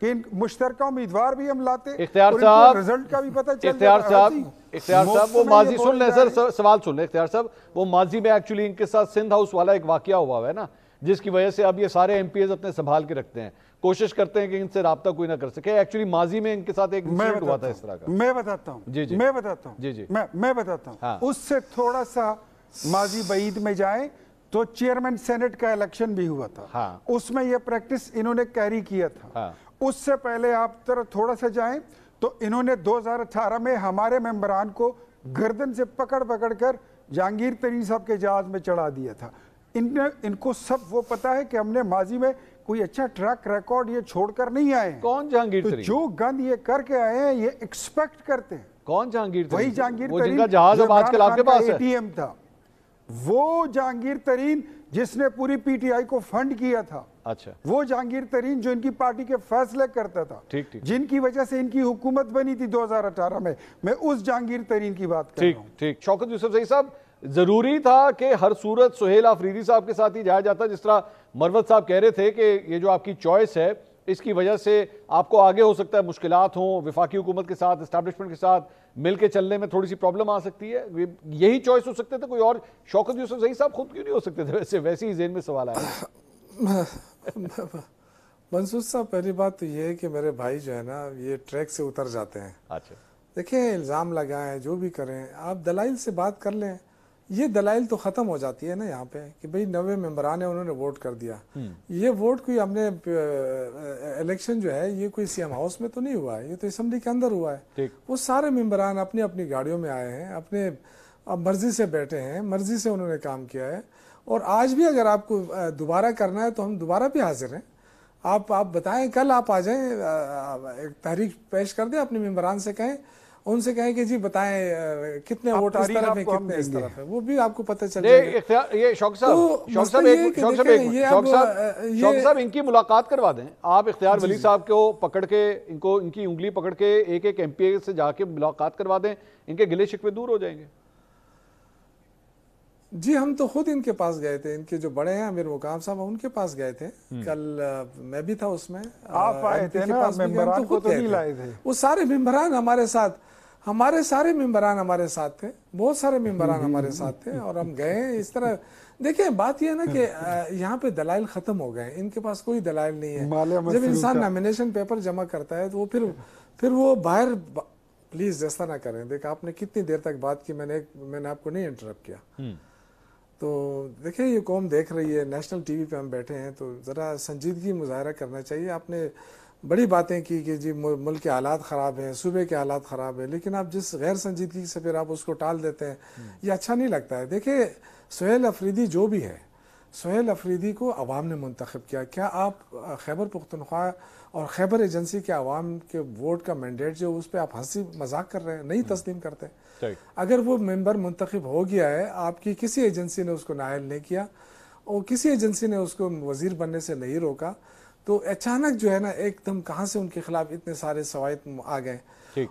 कि इन मुश्तरका उम्मीदवार भी हम लाते, इख्तियार और साहब, इनको रिजल्ट का भी पता चल इख्तियार जाता। साहब वो माजी सुन लें सर, सवाल सुन लें इख्तियार साहब। वो माजी में एक्चुअली इनके साथ सिंध हाउस वाला एक वाकया हुआ है ना, जिसकी वजह से अब ये सारे एमपीएस अपने संभाल के रखते हैं, कोशिश करते हैं कि इनसे राब्ता कोई ना कर सके। एक्चुअली माजी में इनके साथ एक इंसिडेंट हुआ था इस तरह का। मैं बताता हूँ, जी जी, मैं बताता हूँ, जी जी, मैं बताता हूँ। हाँ। उससे थोड़ा सा माजी बईद में जाए तो चेयरमैन सेनेट का इलेक्शन भी हुआ था। हाँ। उसमें ये प्रैक्टिस इन्होंने कैरी किया था। हाँ। उससे पहले आप थोड़ा सा जाएं तो इन्होंने 2018 में हमारे मेंबरान को गर्दन से पकड़ कर जहांगीर तरीन साहब के जहाज में चढ़ा दिया था। इनको सब वो पता है कि हमने माजी में कोई अच्छा ट्रैक रिकॉर्ड ये छोड़कर नहीं आए हैं। कौन जहांगीर तो तरीन? जो गंद ये करके आए हैं ये एक्सपेक्ट करते हैं। कौन जहांगीर तरीन? वही जहांगीर वो तरीन जिनका जहाज जो अब आजकल आपके पास है। एटीएम था, वो जहांगीर तरीन जिसने पूरी पीटीआई को फंड किया था। अच्छा। वो जहांगीर तरीन जो इनकी पार्टी के फैसले करता था, ठीक ठीक, जिनकी वजह से इनकी हुकूमत बनी थी 2018 में, मैं उस जहांगीर तरीन की बात कर रहा हूं। ठीक। शौकत यूसुफजई साहब, जरूरी था कि हर सूरत सुहेल आफरीदी साहब के साथ ही जाया जाता, जिस तरह मरवत साहब कह रहे थे कि ये जो आपकी चॉइस है इसकी वजह से आपको आगे हो सकता है मुश्किलात हों, वफाकी हुकूमत के साथ, एस्टैब्लिशमेंट के साथ मिल के चलने में थोड़ी सी प्रॉब्लम आ सकती है, यही चॉइस हो सकते थे कोई और? शौकत यूसुफजई साहब खुद क्यों नहीं हो सकते थे? वैसे ही ज़हन में सवाल आया। मंसूर साहब, पहली बात तो ये है कि मेरे भाई जो है ना ये ट्रैक से उतर जाते हैं। अच्छा। देखिए, इल्ज़ाम लगाएं, जो भी करें, आप दलाइल से बात कर लें। ये दलाइल तो ख़त्म हो जाती है ना यहाँ पे कि भाई 90 मेंबरान है, उन्होंने वोट कर दिया। ये वोट कोई हमने इलेक्शन जो है ये कोई सीएम हाउस में तो नहीं हुआ है, ये तो असेंबली के अंदर हुआ है। वो सारे मेंबरान अपनी अपनी गाड़ियों में आए हैं, अपने मर्जी से बैठे हैं, मर्जी से उन्होंने काम किया है। और आज भी अगर आपको दोबारा करना है तो हम दोबारा भी हाजिर हैं। आप बताएं, कल आप आ जाएं, एक तहरीक पेश कर दें, अपने मेंबरान से कहें, उनसे कहें कि जी बताएं कितने वोट इस तरफ है, कितने इस तरफ है, वो भी आपको पता चल जाएगा। ये शौक साहब इनकी मुलाकात करवा दें आप, इख्तियार वली साहब को पकड़ के, इनको इनकी उंगली पकड़ के एक एमपीए से जाके मुलाकात करवा दें, इनके गिले शिकवे दूर हो जाएंगे। जी, हम तो खुद इनके पास गए थे, इनके जो बड़े हैं अमीर मुकाम साहब, उनके पास गए थे। कल मैं भी था उसमें। आप आए थे ना, मेंबरान को तो नहीं लाए थे। वो सारे मेंबरान हमारे साथ, हमारे सारे मेंबरान हमारे साथ थे, बहुत सारे मेंबरान हमारे साथ थे, और हम गए इस तरह। देखिए, बात यह है ना कि यहाँ पे दलाइल खत्म हो गए, इनके पास कोई दलाइल नहीं है। जब इंसान नॉमिनेशन पेपर जमा करता है तो वो फिर वो बाहर, प्लीज ऐसा ना करें। देख, आपने कितनी देर तक बात की, मैंने आपको नहीं इंटरप्ट किया। तो देखिए, ये कौम देख रही है, नेशनल टीवी पे हम बैठे हैं, तो ज़रा संजीदगी मुजाहरा करना चाहिए। आपने बड़ी बातें की कि जी मुल्क के हालात ख़राब हैं, सूबे के हालात ख़राब है, लेकिन आप जिस गैर संजीदगी से फिर आप उसको टाल देते हैं, ये अच्छा नहीं लगता है। देखिए, सुहेल अफरीदी जो भी है, सुहेल अफरीदी को अवाम ने मुंतखब किया। क्या आप खैबर पुख्तनख्वा और खैबर एजेंसी के अवाम के वोट का मैंडेट जो उस पर आप हंसी मजाक कर रहे हैं, नहीं तस्लीम करते? अगर वो मेंबर मुंतखब हो गया है, आपकी किसी एजेंसी ने उसको नायल नहीं किया और किसी एजेंसी ने उसको वजीर बनने से नहीं रोका, तो अचानक जो है ना एकदम कहाँ से उनके खिलाफ इतने सारे सवायत आ गए।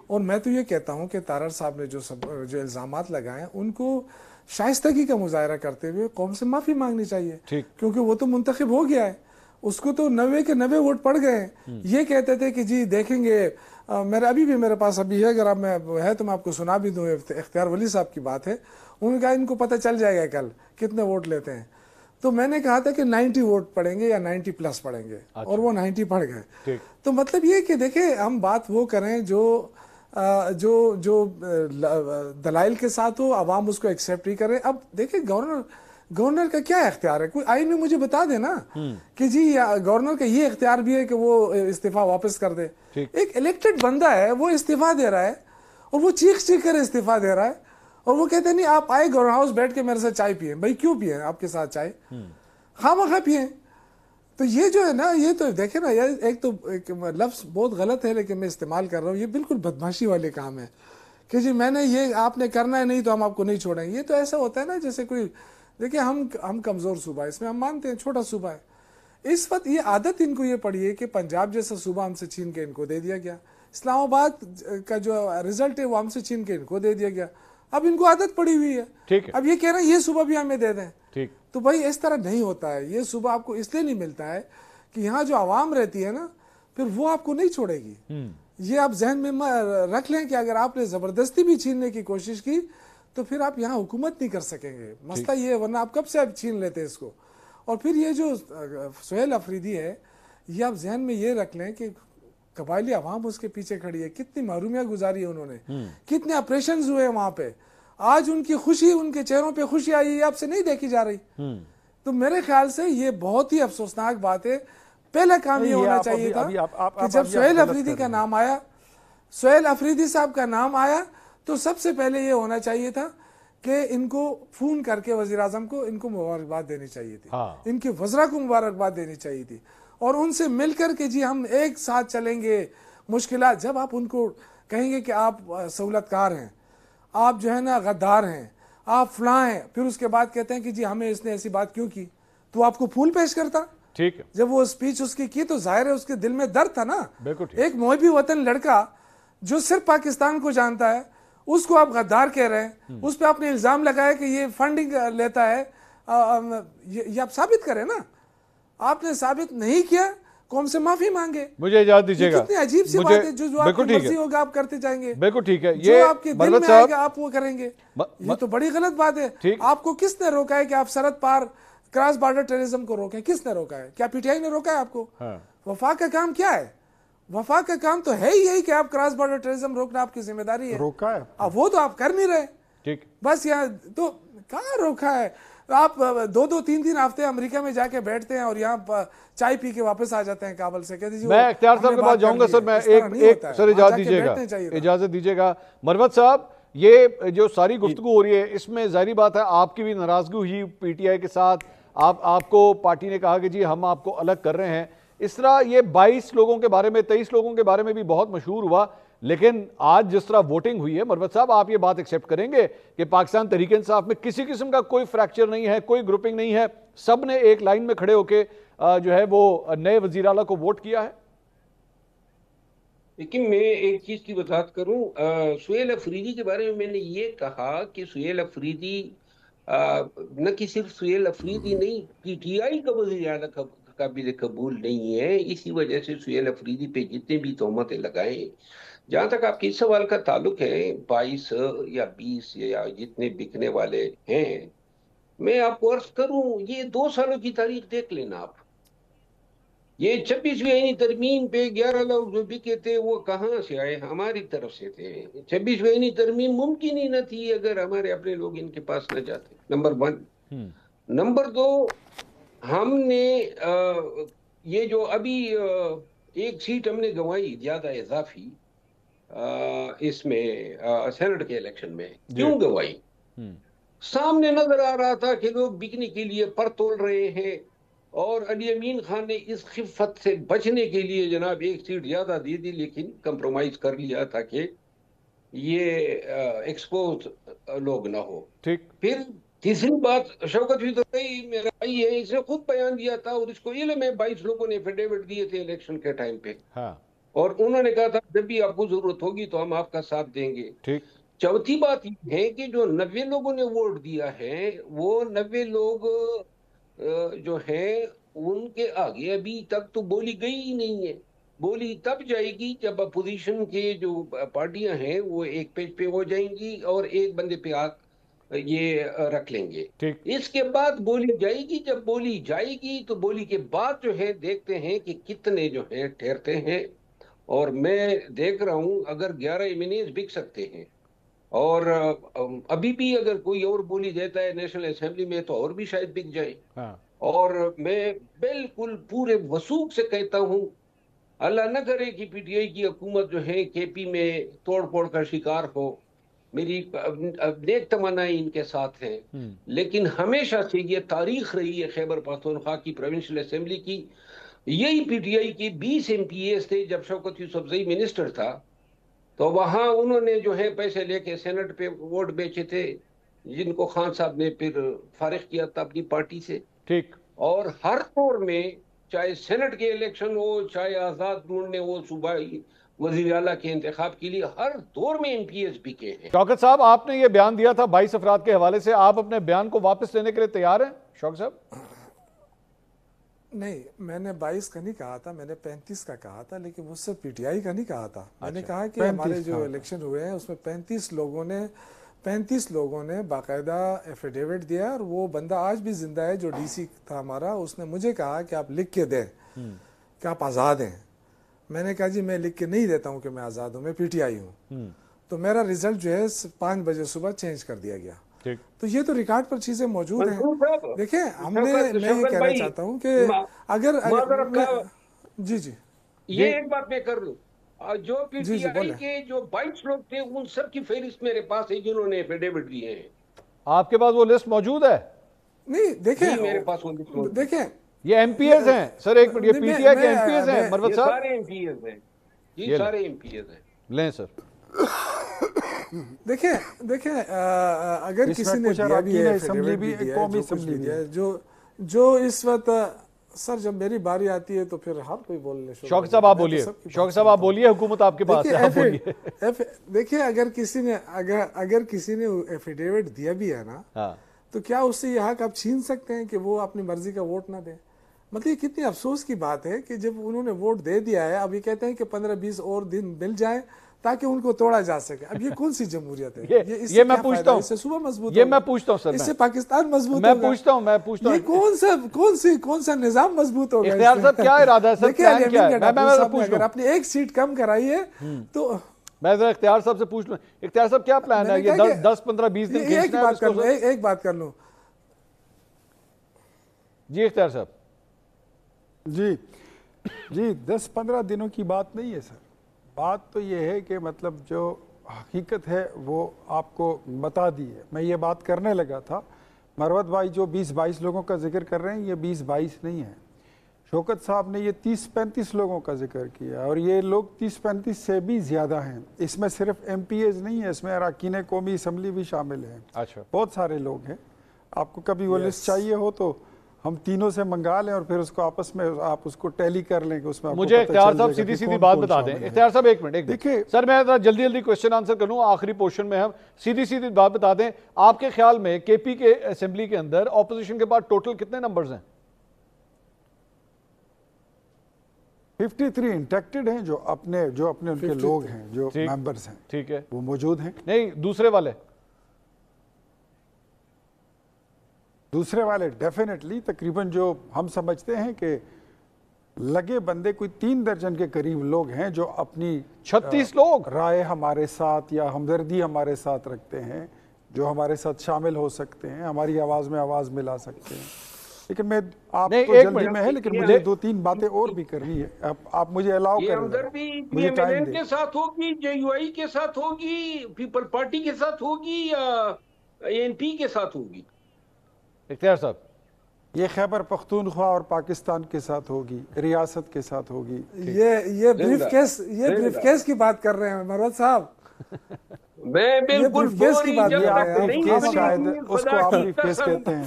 और मैं तो ये कहता हूँ कि तारड़ साहब ने जो इल्जामात लगाए उनको शाइस्तगी का मुजाहरा करते हुए कौम से माफी मांगनी चाहिए, क्योंकि वो तो मुंतखब हो गया है, उसको तो 90 के 90 वोट पड़ गए। ये कहते थे कि जी देखेंगे, मेरे पास अभी है, अगर आप है तो मैं आपको सुना भी दूं, इख्तियार वली साहब की बात है। उन्होंने कहा इनको पता चल जाएगा कल कितने वोट लेते हैं। तो मैंने कहा था कि 90 वोट पड़ेंगे या 90 प्लस पड़ेंगे। अच्छा। और वो 90 पड़ गए। तो मतलब ये कि देखें, हम बात वो करें जो दलाइल के साथ हो, अवाम उसको एक्सेप्ट ही करें। अब देखिए, गवर्नर गवर्नर का क्या इख्तियार है? कोई आइन में मुझे बता देना कि जी गवर्नर का ये इख्तियार भी है कि वो इस्तीफा वापस कर दे। एक इलेक्टेड बंदा है, वो इस्तीफा दे रहा है और वो चीख चीख कर इस्तीफा दे रहा है और वो कहते हैं नहीं आप आए गवर्नर हाउस बैठ के मेरे साथ चाय पिए। भाई क्यों पिए आपके साथ चाय? खामखा पिए। तो ये जो है ना, ये तो देखे ना, ये एक तो एक लफ्ज बहुत गलत है लेकिन मैं इस्तेमाल कर रहा हूँ, ये बिल्कुल बदमाशी वाले काम है कि जी मैंने ये आपने करना है नहीं तो हम आपको नहीं छोड़ेंगे। ये तो ऐसा होता है ना जैसे कोई, देखिए हम कमजोर सूबा है, इसमें हम मानते हैं छोटा सूबा है। इस वक्त ये आदत इनको ये पड़ी है कि पंजाब जैसा सूबा हमसे छीन के इनको दे दिया गया, इस्लामाबाद का जो रिजल्ट है वो हमसे छीन के इनको दे दिया गया, अब इनको आदत पड़ी हुई है। ठीक है। अब ये कह रहे हैं ये सूबा भी हमें दे दें। ठीक। तो भाई इस तरह नहीं होता है। ये सूबा आपको इसलिए नहीं मिलता है कि यहाँ जो आवाम रहती है ना, फिर वो आपको नहीं छोड़ेगी। ये आप जहन में रख लें कि अगर आपने जबरदस्ती भी छीनने की कोशिश की तो फिर आप यहाँ हुकूमत नहीं कर सकेंगे। मसला ये है, वरना आप कब से आप छीन लेते इसको। और फिर ये जो सुहेल अफरीदी है, ये आप जहन में ये रख लें कि कबायली अवाम उसके पीछे खड़ी है, कितनी महरूमियाँ गुजारी है उन्होंने, कितने ऑपरेशन हुए वहाँ पे, आज उनकी खुशी, उनके चेहरों पे खुशी आई है, आपसे नहीं देखी जा रही। तो मेरे ख्याल से ये बहुत ही अफसोसनाक बात है। पहला काम ये होना चाहिए था कि जब सुहेल अफरीदी का नाम आया, सुहेल अफरीदी साहब का नाम आया, तो सबसे पहले ये होना चाहिए था कि इनको फोन करके वजीर आजम को इनको मुबारकबाद देनी चाहिए थी। इनके वज़रा को मुबारकबाद देनी चाहिए थी और उनसे मिलकर के जी हम एक साथ चलेंगे। मुश्किलात जब आप उनको कहेंगे कि आप सहूलतकार हैं, आप जो है ना गद्दार हैं, आप फलां हैं, फिर उसके बाद कहते हैं कि जी हमें इसने ऐसी बात क्यों की, तो आपको फूल पेश करता। ठीक है। जब वो स्पीच उसकी की तो जाहिर है उसके दिल में दर्द था ना। बिल्कुल। एक मोहब्बी वतन लड़का जो सिर्फ पाकिस्तान को जानता है, उसको आप गद्दार कह रहे हैं, उस पर आपने इल्जाम लगाया कि ये फंडिंग लेता है। ये आप साबित करें ना। आपने साबित नहीं किया, कौम से माफी मांगे। मुझे इजाजत दीजिएगा। कितनी अजीब सी बात है, जो आपकी मर्जी होगा आप करते जाएंगे। बिल्कुल ठीक है। जो आपके दिल में आएगा आप वो करेंगे। ये तो बड़ी गलत बात है। आपको किसने रोका है कि आप सरहद पार क्रॉस बॉर्डर टेररिज्म को रोकें? किसने रोका है? क्या पीटीआई ने रोका है आपको? वफाक का काम क्या है? वफाक का काम तो है ही यही कि आप क्रॉस बॉर्डर टेररिज्म रोकना आपकी जिम्मेदारी है। रोका है अब वो तो आप कर नहीं रहे। ठीक। बस यहाँ तो कहाँ रोका है? आप 2-3 हफ्ते अमेरिका में जाके बैठते हैं और यहाँ चाय पी के वापस आ जाते हैं काबल से। कहते मैं इख्तियार साहब के पास जाऊंगा सर। मैं एक सर इजाजत दीजिएगा। मरवत साहब, ये जो सारी गुफ्तगू हो रही है इसमें जाहिर बात है आपकी भी नाराजगी हुई पीटीआई के साथ। आपको पार्टी ने कहा कि जी हम आपको अलग कर रहे हैं। इस तरह ये 22 लोगों के बारे में, 23 लोगों के बारे में भी बहुत मशहूर हुआ। लेकिन आज जिस तरह वोटिंग हुई है, मरवत साहब आप ये बात एक्सेप्ट करेंगे कि पाकिस्तान तहरीक इंसाफ में किसी किस्म का कोई फ्रैक्चर नहीं है, कोई ग्रुपिंग नहीं है, सब ने एक लाइन में खड़े होकर जो है वो नए वजीर आला को वोट किया है? लेकिन मैं एक चीज की वजाहत करूं, सुहेल अफरीदी के बारे में मैंने ये कहा कि सुहेल अफरीदी न कि सिर्फ सुहेल अफरीदी नहीं, पीटीआई का वज़ीर आला काबिल कबूल नहीं है। इसी वजह से सुहेल अफरीदी पे जितने भी तोहमतें लगाए, जहां तक आपके इस सवाल का ताल्लुक है 22 या 20 या जितने बिकने वाले हैं, मैं आपको अर्ज करूं ये 2 सालों की तारीख देख लेना आप। ये 26वीं आईनी तरमीम पे 11 लोग जो बिके थे वो कहाँ से आए? हमारी तरफ से थे। 26वीं आईनी तरमीम मुमकिन ही न थी अगर हमारे अपने लोग इनके पास न जाते। नंबर 1। नंबर 2, हमने ये जो अभी एक सीट हमने गंवाई ज्यादा इजाफी इसमें सेनेट के इलेक्शन में, क्यों गंवाई? सामने नजर आ रहा था कि लोग बिकने के लिए पर तोल रहे हैं और अली अमीन खान ने इस खिफत से बचने के लिए जनाब एक सीट ज्यादा दे दी, लेकिन कंप्रोमाइज कर लिया ताकि ये एक्सपोज लोग ना हो। ठीक। फिर तीसरी बात, शौकत विदोई मेरा भाई है, इसने खुद बयान दिया था और इसको इल्म है, 22 लोगों ने एफिडेविट दिए थे इलेक्शन के टाइम पे। हाँ। और उन्होंने कहा था जब भी आपको जरूरत होगी तो हम आपका साथ देंगे। ठीक। चौथी बात ये है कि जो 90 लोगों ने वोट दिया है, वो 90 लोग जो है उनके आगे अभी तक तो बोली गई ही नहीं है। बोली तब जाएगी जब अपोजिशन के जो पार्टियां हैं वो एक पेज पे हो जाएंगी और एक बंदे पे हाथ ये रख लेंगे। ठीक। इसके बाद बोली जाएगी। जब बोली जाएगी तो बोली के बाद जो है देखते हैं कि कितने जो है ठहरते हैं। और मैं देख रहा हूं अगर 11 इमिनेज बिक सकते हैं اور ابھی بھی اگر کوئی اور بولی دیتا ہے نیشنل اسمبلی میں تو اور بھی شاید بک جائے. ہاں اور میں بالکل پورے وثوق سے کہتا ہوں اللہ نہ کرے کہ پی ٹی آئی کی حکومت جو ہے کے پی میں توڑ پھوڑ کا شکار ہو. میری نیک تمنائیں ان کے ساتھ ہیں. لیکن ہمیشہ سے یہ تاریخ رہی ہے خیبر پختونخوا کی پروونشل اسمبلی کی. یہی پی ٹی آئی کے 20 ایم پی ایز تھے جب شوکت یوسفزئی منسٹر تھا, تو وہاں انہوں نے جو ہے پیسے لے کے سینٹ پہ ووٹ بیچے تھے, جن کو خان صاحب نے پھر فارغ کیا تھا اپنی پارٹی سے. ٹھیک. اور ہر دور میں چاہے سینٹ کے الیکشن ہو, چاہے آزاد ڈھونڈنے ہو صوبائی وزیر اعلیٰ کے انتخاب کے لیے, ہر دور میں ایم پی ایس بکے ہیں. شوکت صاحب آپ نے یہ بیان دیا تھا 22 افراد کے حوالے سے, آپ اپنے بیان کو واپس لینے کے لیے تیار ہیں شوکت صاحب؟ نہیں, میں نے 22 کا نہیں کہا تھا, میں نے 35 کا کہا تھا, لیکن مجھ سے پی ٹی آئی کا نہیں کہا تھا. میں نے کہا کہ ہمارے جو الیکشن ہوئے ہیں اس میں 35 لوگوں نے باقاعدہ ایفیڈیوٹ دیا, اور وہ بندہ آج بھی زندہ ہے جو ڈی سی تھا ہمارا. اس نے مجھے کہا کہ آپ لکھ کے دیں کہ آپ آزاد ہیں. میں نے کہا جی میں لکھ کے نہیں دیتا ہوں کہ میں آزاد ہوں, میں پی ٹی آئی ہوں. تو میرا ریزلٹ جو ہے 5 بجے صبح چینج کر دیا گیا. تو یہ تو ریکارڈ پر چیزیں موجود ہیں. دیکھیں میں یہ کہنا چاہتا ہوں کہ اگر جی یہ ایک بات میں کر لوں, جو پی ٹی آئی کے جو 22 لوگ تھے ان سب کی فہرست میرے پاس ہے جنہوں نے ایفیڈیوٹ دیے ہیں. آپ کے پاس وہ لسٹ موجود ہے؟ نہیں دیکھیں, میرے پاس وہ لسٹ موجود. دیکھیں یہ ایم پی ایز ہیں سر, ایک منٹ, یہ پی ٹی آئی کے ایم پی ایز ہیں مروت صاحب؟ سارے ایم پی ایز ہیں, یہ سارے ایم پی ایز ہیں. لیں سر. دیکھیں اگر کسی نے دیا بھی ہے جو اس وقت, سر جب میری باری آتی ہے تو پھر ہر کوئی بولنے شروع. شوکت صاحب آپ بولیے, شوکت صاحب آپ بولیے, حکومت آپ کے پاس ہے, آپ بولیے. دیکھیں اگر کسی نے ایفیڈیوٹ دیا بھی ہے نا, تو کیا اس سے یہ حق آپ چھین سکتے ہیں کہ وہ اپنی مرضی کا ووٹ نہ دیں؟ مطلب یہ کتنی افسوس کی بات ہے کہ جب انہوں نے ووٹ دے دیا ہے, اب یہ کہتے ہیں کہ 15-20 اور دن مل جائیں تاکہ ان کو توڑا جا سکے. اب یہ کون سی جمہوریت ہے؟ یہ میں پوچھتا ہوں, اس سے صوبہ مضبوط, یہ میں پوچھتا ہوں سر, اس سے پاکستان مضبوط ہوگا. میں پوچھتا ہوں یہ کون سا نظام مضبوط ہوگا؟ اختیار صاحب کیا ارادہ ہے سر, پلان کیا ہے؟ میں اگر اپنی ایک سیٹ کم کرائی ہے تو میں ذرا اختیار صاحب سے پوچھ لوں, اختیار صاحب کیا پلان ہے؟ یہ 10-15-20 دن کھینچنا ہے. ایک بات کر لوں. جی اختیار صاحب. جی 10-15 دنوں کی بات نہیں ہے سر. بات تو یہ ہے کہ مطلب جو حقیقت ہے وہ آپ کو بتا دی ہے. میں یہ بات کرنے لگا تھا, مروت بھائی جو 20-22 لوگوں کا ذکر کر رہے ہیں, یہ 20-22 نہیں ہے. شوکت صاحب نے یہ 30-35 لوگوں کا ذکر کیا, اور یہ لوگ 30-35 سے بھی زیادہ ہیں. اس میں صرف ایم پی ایز نہیں ہے, اس میں اراکین قومی اسمبلی بھی شامل ہیں. اچھا, بہت سارے لوگ ہیں. آپ کو کبھی وہ لسٹ چاہیے ہو تو ہم تینوں سے منگا لیں, اور پھر اس کو آپس میں آپ اس کو ٹیلی کر لیں کہ اس میں مجھے اختیار صاحب سیدھی بات بتا دیں. اختیار صاحب ایک منٹ, دیکھیں سر میں جلدی کوشچن آنسر کروں, آخری پورشن میں ہم سیدھی بات بتا دیں. آپ کے خیال میں کے پی کے اسمبلی کے اندر اپوزیشن کے بعد ٹوٹل کتنے نمبرز ہیں؟ 53 انٹیکٹڈ ہیں, جو اپنے ان کے لوگ ہیں, جو ممبرز ہیں, ٹھیک ہے, وہ موجود ہیں. نہیں دوسرے والے ڈیفینیٹلی تقریباً جو ہم سمجھتے ہیں کہ لگے بندے کوئی 3 درجن کے قریب لوگ ہیں جو اپنی 36 لوگ رائے ہمارے ساتھ یا ہمدردی ہمارے ساتھ رکھتے ہیں, جو ہمارے ساتھ شامل ہو سکتے ہیں, ہماری آواز میں آواز ملا سکتے ہیں. لیکن میں آپ کو جلدی میں ہے, لیکن مجھے 2-3 باتیں اور بھی کرنی ہے. آپ مجھے الاؤ کریں, مجھے ٹائم دیں. کے ساتھ ہوگی, جے یو آئی کے ساتھ ہوگی, پیپل پارٹی کے ساتھ ہوگی, یا این پی کے ساتھ ہوگی؟ اختیار صاحب یہ خیبر پختونخوا اور پاکستان کے ساتھ ہوگی, ریاست کے ساتھ ہوگی. یہ بریف کیس کی بات کر رہے ہیں مروت صاحب. میں بالکل کیس کی بات یہ آپ بریف کیس شاید اس کو آپ بریف کیس کہتے ہیں.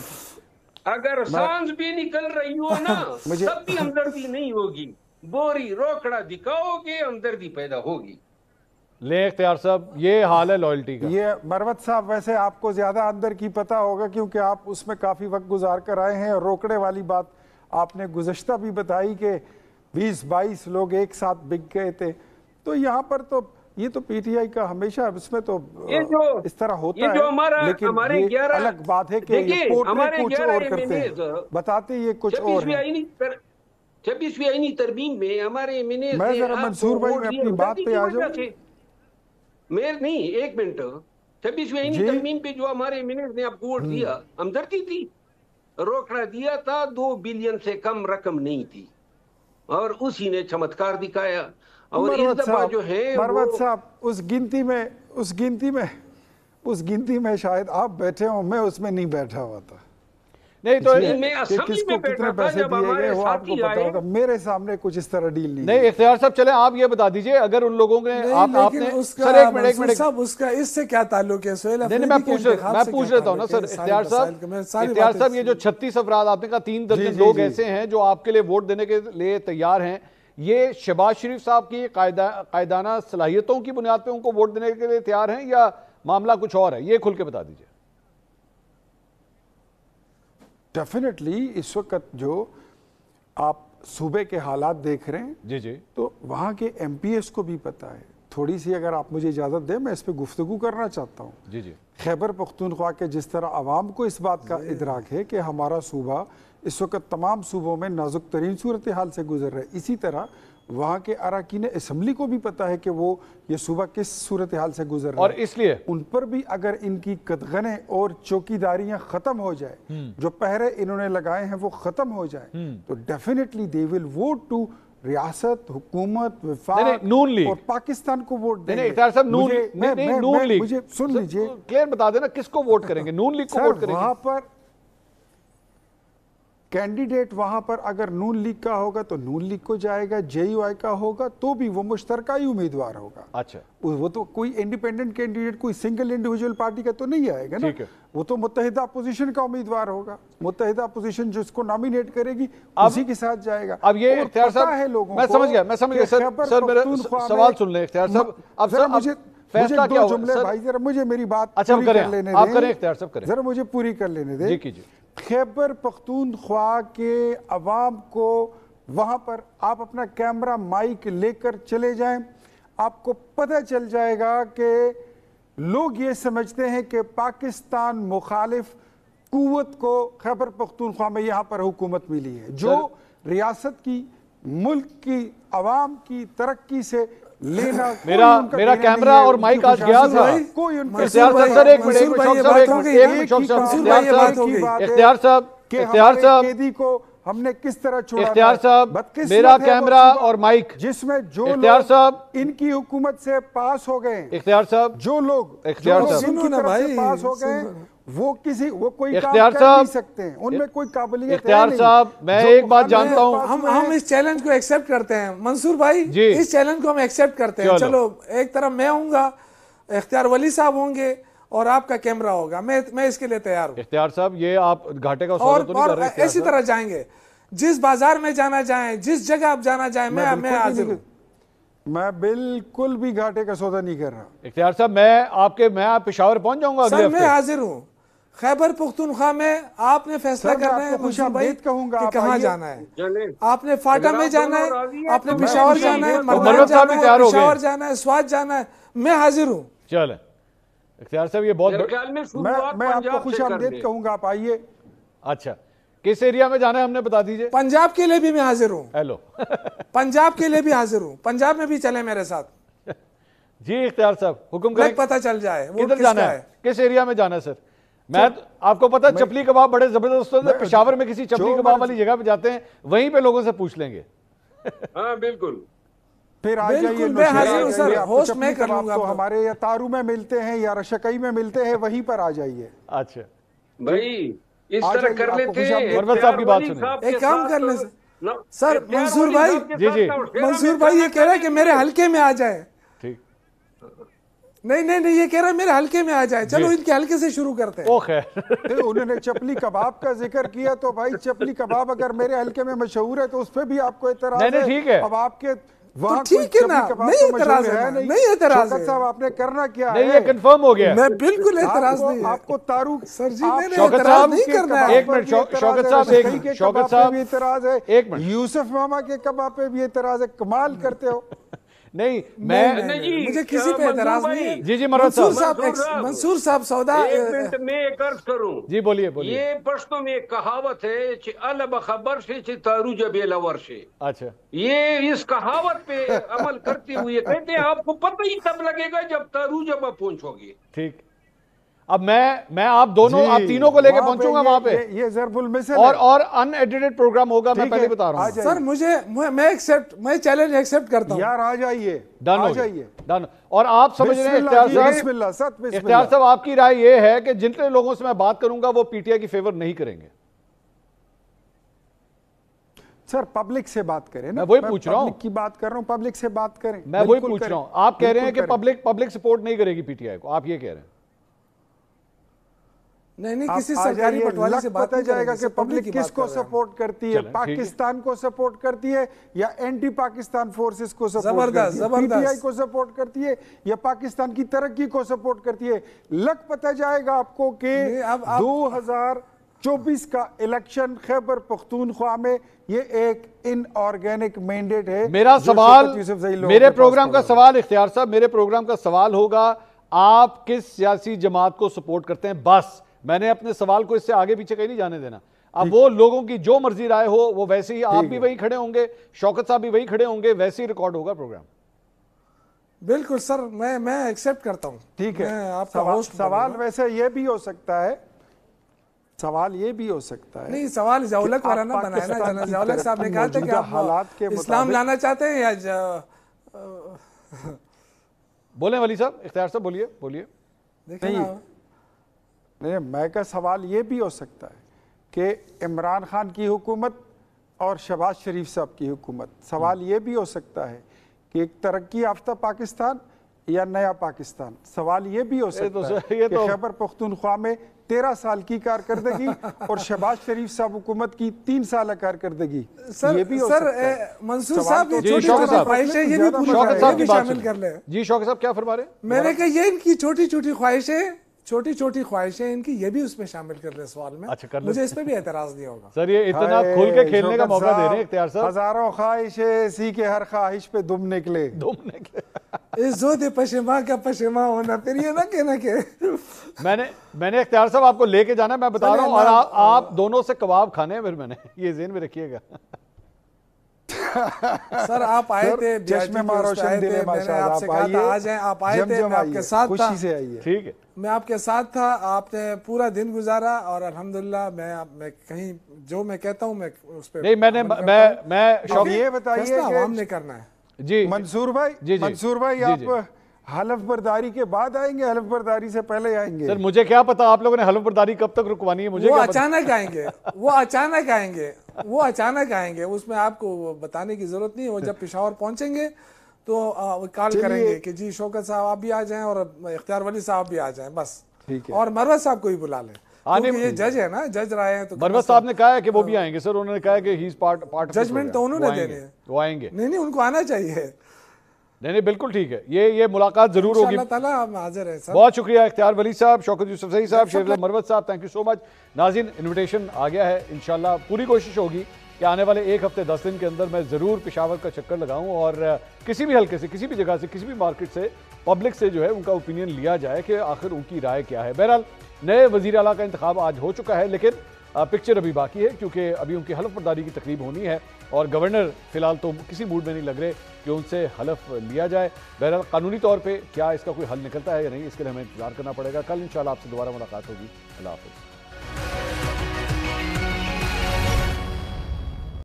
اگر سانس بھی نکل رہی ہو نا تب بھی ہمدردی نہیں ہوگی. بوری روکڑا دکھاؤ گے ہمدردی پیدا ہوگی. لے اختیار صاحب, یہ حال ہے لائلٹی کا. یہ مروت صاحب ویسے آپ کو زیادہ اندر کی پتہ ہوگا کیونکہ آپ اس میں کافی وقت گزار کر آئے ہیں. اور روکڑے والی بات آپ نے گزشتہ بھی بتائی کہ 20-22 لوگ ایک ساتھ بک گئے تھے. تو یہاں پر تو یہ تو پی ٹی آئی کا ہمیشہ اس میں تو اس طرح ہوتا ہے, لیکن یہ الگ بات ہے کہ یہ پورٹریٹ کچھ اور کرتے ہیں, بتاتے یہ کچھ اور ہیں. 26ویں آئینی ترمیم میں ہمارے ایمینیز میں ذرا منصور بھائی میں اپنی بات پہ آ جاؤں. نہیں ایک منٹ, 26वें आईनी तरमीम पे जो हमारे एमिनेंस ने आपको वोट दिया, हमदर्दी थी, रोकड़ा दिया था, 2 बिलियन से कम रकम नहीं थी, और उसी ने चमत्कार दिखाया। और इस दफा जो है मरवत साहब, उस गिनती में शायद आप बैठे हो, मैं उसमें नहीं बैठा हुआ था। नहीं तो मैं असेंबली में बैठा था जब हमारे वो आपको साथी पता आए। होगा, मेरे सामने कुछ इस तरह डील नहीं। नहीं इख्तियार साहब, चले आप ये बता दीजिए, अगर उन लोगों ने आपने उसका सर एक मिनट साहब, उसका इससे क्या ताल्लुक है? सोहेल नहीं, मैं पूछ लेता हूँ ना सर। इख्तियार साहब, ये जो 36 अफराद आपने कहा 3 दर्जन लोग ऐसे हैं जो आपके लिए वोट देने के लिए तैयार हैं, ये शहबाज शरीफ साहब की कायदाना सलाहियतों की बुनियाद पे उनको वोट देने के लिए तैयार हैं या मामला कुछ और है? ये खुल के बता दीजिए। डेफिनेटली इस वक्त जो आप सूबे के हालात देख रहे हैं, जी जी, तो वहाँ के एमपीएस को भी पता है। थोड़ी सी अगर आप मुझे इजाज़त दें, मैं इस पे गुफ्तगू करना चाहता हूँ। जी जी, खैबर पख्तूनख्वा के जिस तरह आवाम को इस बात का इदराक है कि हमारा सूबा इस वक्त तमाम सूबों में नाजुक तरीन सूरत हाल से गुजर रहा है, इसी तरह वहाँ के अरकान असम्बली को भी पता है कि वो ये सूबा किस सूरत हाल से गुजर रहा और है, इसलिए उन पर भी अगर इनकी कदगने और चौकीदारियां खत्म हो जाए, जो पहरे इन्होंने लगाए हैं वो खत्म हो जाए, तो definitely they will vote to रियासत, हुकूमत, वफाक नून लीग और पाकिस्तान को वोट देंगे। इख्तियार साहब, नून लीग, मुझे सुन लीजिए, क्लियर बता देना किसको वोट करेंगे? नून लीग को वोट करेंगे? वहां पर कैंडिडेट वहां पर अगर नून लीग का होगा तो नून लीग को जाएगा, जेयूआई का होगा तो भी वो मुश्तरका ही उम्मीदवार होगा। अच्छा, वो तो कोई इंडिपेंडेंट कैंडिडेट, कोई सिंगल इंडिविजुअल पार्टी का तो नहीं आएगा ना, वो तो मुत्तहिदा अपोजिशन का उम्मीदवार होगा। मुत्तहिदा अपोजिशन जिसको नॉमिनेट करेगी उसी के साथ जाएगा। अब ये इख्तियार साहब, मैं समझ गया सर मेरा सवाल सुन ले इख्तियार साहब। अब सर मुझे फैसला क्या होगा भाई, जरा मुझे मेरी बात अच्छा पूरी कर लेने आप करें इख्तियार साहब, करें, जरा मुझे पूरी कर लेने दे। जी कीजिए। खैबर पख्तूनख्वा के अवाम को वहां पर आप अपना कैमरा माइक लेकर चले जाएं, आपको पता चल जाएगा कि लोग ये समझते हैं कि पाकिस्तान मुखालिफ कुव्वत को खैबर पख्तूनख्वा में यहाँ पर हुकूमत मिली है, जो रियासत की, मुल्क की, अवाम की तरक्की से लेना। मेरा कैमरा और माइक आज गया था। कोई इख्तियार साहब सर एक मिनट, इख्तियार साहब कैदी को हमने किस तरह छोड़ा। इख्तियार साहब, मेरा कैमरा और माइक जिसमें जो इख्तियार साहब इनकी हुकूमत से पास हो गए, इख्तियार साहब जो लोग इख्तियार साहब इनकी तरफ से पास हो गए, वो कोई इख्तियार काम कर साहब नहीं सकते हैं, उनमें कोई काबिलियत इख्तियार साहब, मैं एक बात जानता हूँ, हम इस चैलेंज को एक्सेप्ट करते हैं मंसूर भाई, इस चैलेंज को हम एक्सेप्ट करते हैं। चलो एक तरफ मैं होऊंगा, इख्तियार वली साहब होंगे और आपका कैमरा होगा, मैं इसके लिए तैयार हूँ। इख्तियार साहब, ये आप घाटे का सौदा तो नहीं कर रहे? इसी तरह जाएंगे, जिस बाजार में जाना चाहें, जिस जगह आप जाना चाहें, मैं हाजिर हूँ। मैं बिल्कुल भी घाटे का सौदा नहीं कर रहा। इख्तियार साहब, मैं पेशावर पहुंच जाऊंगा अगले हफ्ते। मैं हाजिर हूँ। खैबर पख्तूनख्वा में आपने फैसला करना है कि कहाँ जाना है। आपने फाटा में जाना है, आपने पेशावर जाना है, मरदान जाना है, पेशावर जाना है, स्वात जाना है, मैं हाजिर हूँ। चले इख्तियार साहब, ये बहुत मैं आपको खुशामदीद कहूंगा, आप आइए। अच्छा, किस एरिया में जाना है हमने बता दीजिए। पंजाब के लिए भी मैं हाजिर हूँ। हेलो पंजाब के लिए भी हाजिर हूँ, पंजाब में भी चले मेरे साथ। जी इख्तियार साहब, हुक्म करें, पता चल जाए किधर जाना है, किस एरिया में जाना है सर। मैं आपको पता है चपली कबाब बड़े जबरदस्त होते हैं, पेशावर में किसी चपली कबाब वाली जगह पे जाते हैं, वहीं पे लोगों से पूछ लेंगे। हाँ बिल्कुल, फिर आ जाइए, मैं हाजिर हूं सर, होस्ट मैं कर लूंगा। तो हमारे या तारू में मिलते हैं या रशकई में मिलते हैं, वहीं पर आ जाइए। अच्छा भाई, इस तरह कर लेते हैं। मरवत साहब की बात सुनिए, एक काम कर ले सर। मंसूर भाई, जी मंसूर भाई ये कह रहा है कि मेरे हल्के में आ जाए। ठीक, नहीं, ये कह रहा है मेरे हल्के में आ जाए। चलो इनके हल्के से शुरू करते हैं। ओ खैर, उन्होंने चपली कबाब का जिक्र किया, तो भाई चपली कबाब अगर मेरे हल्के में मशहूर है तो उस पर भी आपको एतराज है। ठीक है, अब आपके वहाँ ठीक है ना, नहीं एतराज है, नहीं एतराज है साहब, आपने करना क्या है? नहीं, ये कंफर्म हो गया। मैं बिल्कुल एतराज नहीं है आपको तारू सर जी, शौकत साहब नहीं करना है। एक मिनट शौकत साहब, शौकत साहब एतराज है, एक मिनट, यूसुफ मामा के कबाब पे भी एतराज है, कमाल करते हो। नहीं, मुझे किसी पे एतराज नहीं है। जी मंसूर साहब सौदा, एक मिनट में एक अर्ज करूं। जी बोलिए। ये पश्तो में एक कहावत है कि अल बखबर से तारू जब लवर से। अच्छा, ये इस कहावत पे अमल करते हुए कहते हैं आपको पता ही तब लगेगा जब तारू जब आप पहुंचोगे। ठीक, اب میں آپ دونوں آپ تینوں کو لے کے پہنچوں گا وہاں پہ, یہ ضرب المثل اور ان ایڈیٹڈ پروگرام ہوگا, میں پہلے بتا رہا ہوں. سر میں چیلنج ایکسپٹ کرتا ہوں یار, آ جائیے, آ جائیے ڈن. اور آپ سمجھ رہے ہیں اختیار صاحب, آپ کی رائے یہ ہے کہ جن لوگوں سے میں بات کروں گا وہ پی ٹی آئی کی فیور نہیں کریں گے. سر پبلک سے بات کریں, میں وہی پوچھ رہا ہوں, پبلک کی بات کر رہا ہوں, پبلک سے بات کریں. میں وہی پوچھ رہا ہوں, آپ کہہ رہے ہیں کہ پبلک سپورٹ نہیں کرے گی پی ٹی آئی کو, آپ یہ کہہ رہے ہیں. نہیں, کسی سرکاری پٹواری سے بات پتہ جائے گا کہ پبلک کس کو سپورٹ کرتی ہے, پاکستان کو سپورٹ کرتی ہے یا اینٹی پاکستان فورسز کو سپورٹ کرتی ہے, پی ٹی آئی کو سپورٹ کرتی ہے یا پاکستان کی ترقی کو سپورٹ کرتی ہے. لگ پتہ جائے گا آپ کو کہ 2024 کا الیکشن خیبر پختونخوا میں یہ ایک ان آرگینک مینڈیٹ ہے. میرا سوال, میرے پروگرام کا سوال اختیار صاحب, میرے پروگرام کا سوال ہوگا آپ کس سیاسی جماعت کو سپورٹ کرتے ہیں, بس. میں نے اپنے سوال کو اس سے آگے پیچھے کہیں نہیں جانے دینا. اب وہ لوگوں کی جو مرضی رائے ہو وہ ویسے ہی, آپ بھی وہی کھڑے ہوں گے, شوکت صاحب بھی وہی کھڑے ہوں گے, ویسے ہی ریکارڈ ہوگا پروگرام. بالکل سر, میں ایکسپٹ کرتا ہوں. ٹھیک ہے, سوال ویسے یہ بھی ہو سکتا ہے, سوال یہ بھی ہو سکتا ہے, نہیں سوال ضیاءالحق والا نہ بنائے نا. ضیاءالحق صاحب نے کہا تھا کہ آپ اسلام لانا چاہتے ہیں یا بولیں ولی صاحب, اختیار صاحب بولیے. نہیں, میں کا سوال یہ بھی ہو سکتا ہے کہ عمران خان کی حکومت اور شہباز شریف صاحب کی حکومت, سوال یہ بھی ہو سکتا ہے کہ ایک ترقی یافتہ پاکستان یا نیا پاکستان. سوال یہ بھی ہو سکتا ہے کہ خیبر پختونخوا میں 13 سال کی کارکردگی اور شہباز شریف صاحب حکومت کی 3 سالہ کارکردگی, یہ بھی ہو سکتا ہے. منصور صاحب یہ چھوٹی چھوٹی خواہشیں یہ بھی پوری شامل کر لیں. جی شوکت صاحب کیا فرما رہے ہیں؟ میں نے کہا یہ ان کی چھوٹی چھوٹی خواہشیں ان کی, یہ بھی اس میں شامل کر لیں سوال میں. مجھے اس پہ بھی اعتراض نہیں ہوگا. سر یہ اتنا کھل کے کھیلنے کا موقع دے رہے ہیں اختیار صاحب. ہزاروں خواہشیں سی کے ہر خواہش پہ دم نکلے. اس زود پشیماں کا پشیماں ہونا, پھر یہ نہ کہنا کہ میں نے اختیار صاحب آپ کو لے کے جانا ہے, میں بتا رہا ہوں, اور آپ دونوں سے کباب کھانے ہیں. پھر میں نے یہ ذہن میں رکھیے گا. سر آپ آئے تھے, چشمے ماروشن دلے ماشاءاللہ, آپ سے کہا تھا آ جائیں, آپ آئے تھے, میں آپ کے ساتھ تھا. خوشی سے آئیے. ٹھیک ہے, میں آپ کے ساتھ تھا, آپ نے پورا دن گزارا, اور الحمدللہ میں کہیں جو میں کہتا ہوں میں اس پہ نہیں, میں یہ بتائیے کہ عوام نے کرنا ہے. جی منصور بھائی آپ حلف برداری کے بعد آئیں گے, حلف برداری سے پہلے آئیں گے؟ سر مجھے کیا پتا آپ لوگوں نے حلف برداری کب تک رکوانی ہے, مجھے وہ اچانک آئیں گے, اس میں آپ کو بتانے کی ضرورت نہیں ہے. وہ جب پشاور پہنچیں گے تو کال کریں گے کہ جی شوکت صاحب آپ بھی آ جائیں اور اختیار ولی صاحب بھی آ جائیں, بس. اور مروت صاحب کو بھی بلا لیں, کیونکہ یہ جج ہے نا, جج رائے ہیں. تو مروت صاحب نے کہا ہے کہ وہ بھی آئیں گے. سر انہوں نے کہا ہے کہ ہی از پارٹ, ججمنٹ تو انہوں نے دینے ہیں, وہ آئیں گے. نہیں ان کو آنا چاہیے. نہیں بالکل ٹھیک ہے, یہ ملاقات ضرور ہوگی. اللہ تعالیٰ ہم حاضر ہیں. بہت شکریہ اختیار ولی صاحب, شوکت یوسف زئی صاحب, شیخ مروت صاحب, تھینک یو سو مچ. ناظرین انویٹیشن آ گیا ہے, انشاءاللہ پوری کوشش ہوگی کہ آنے والے 1 ہفتے 10 دن کے اندر میں ضرور پشاور کا چکر لگاؤں اور کسی بھی حلقے سے, کسی بھی جگہ سے, کسی بھی مارکیٹ سے, پبلک سے جو ہے ان کا اوپینین لیا جائے کہ آخر ان کی رائے کیا ہے. بہرحال نئے وزیر اعلیٰ کا انتخاب آج ہو چکا ہے, لیکن پکچر ابھی باقی ہے کیونکہ ابھی ان کی حلف برداری کی تقریب ہونی ہے اور گورنر فی الحال تو کسی موڈ میں نہیں لگ رہے کہ ان سے حلف لیا جائے. بہرحال قانونی طور پہ کیا اس کا کوئی حل نکلتا ہے یا نہیں, اس کے لیے ہمیں انتظار کرنا پڑے گا. کل انشاءاللہ آپ سے دوبارہ ملاقات ہوگی. اللہ حافظ.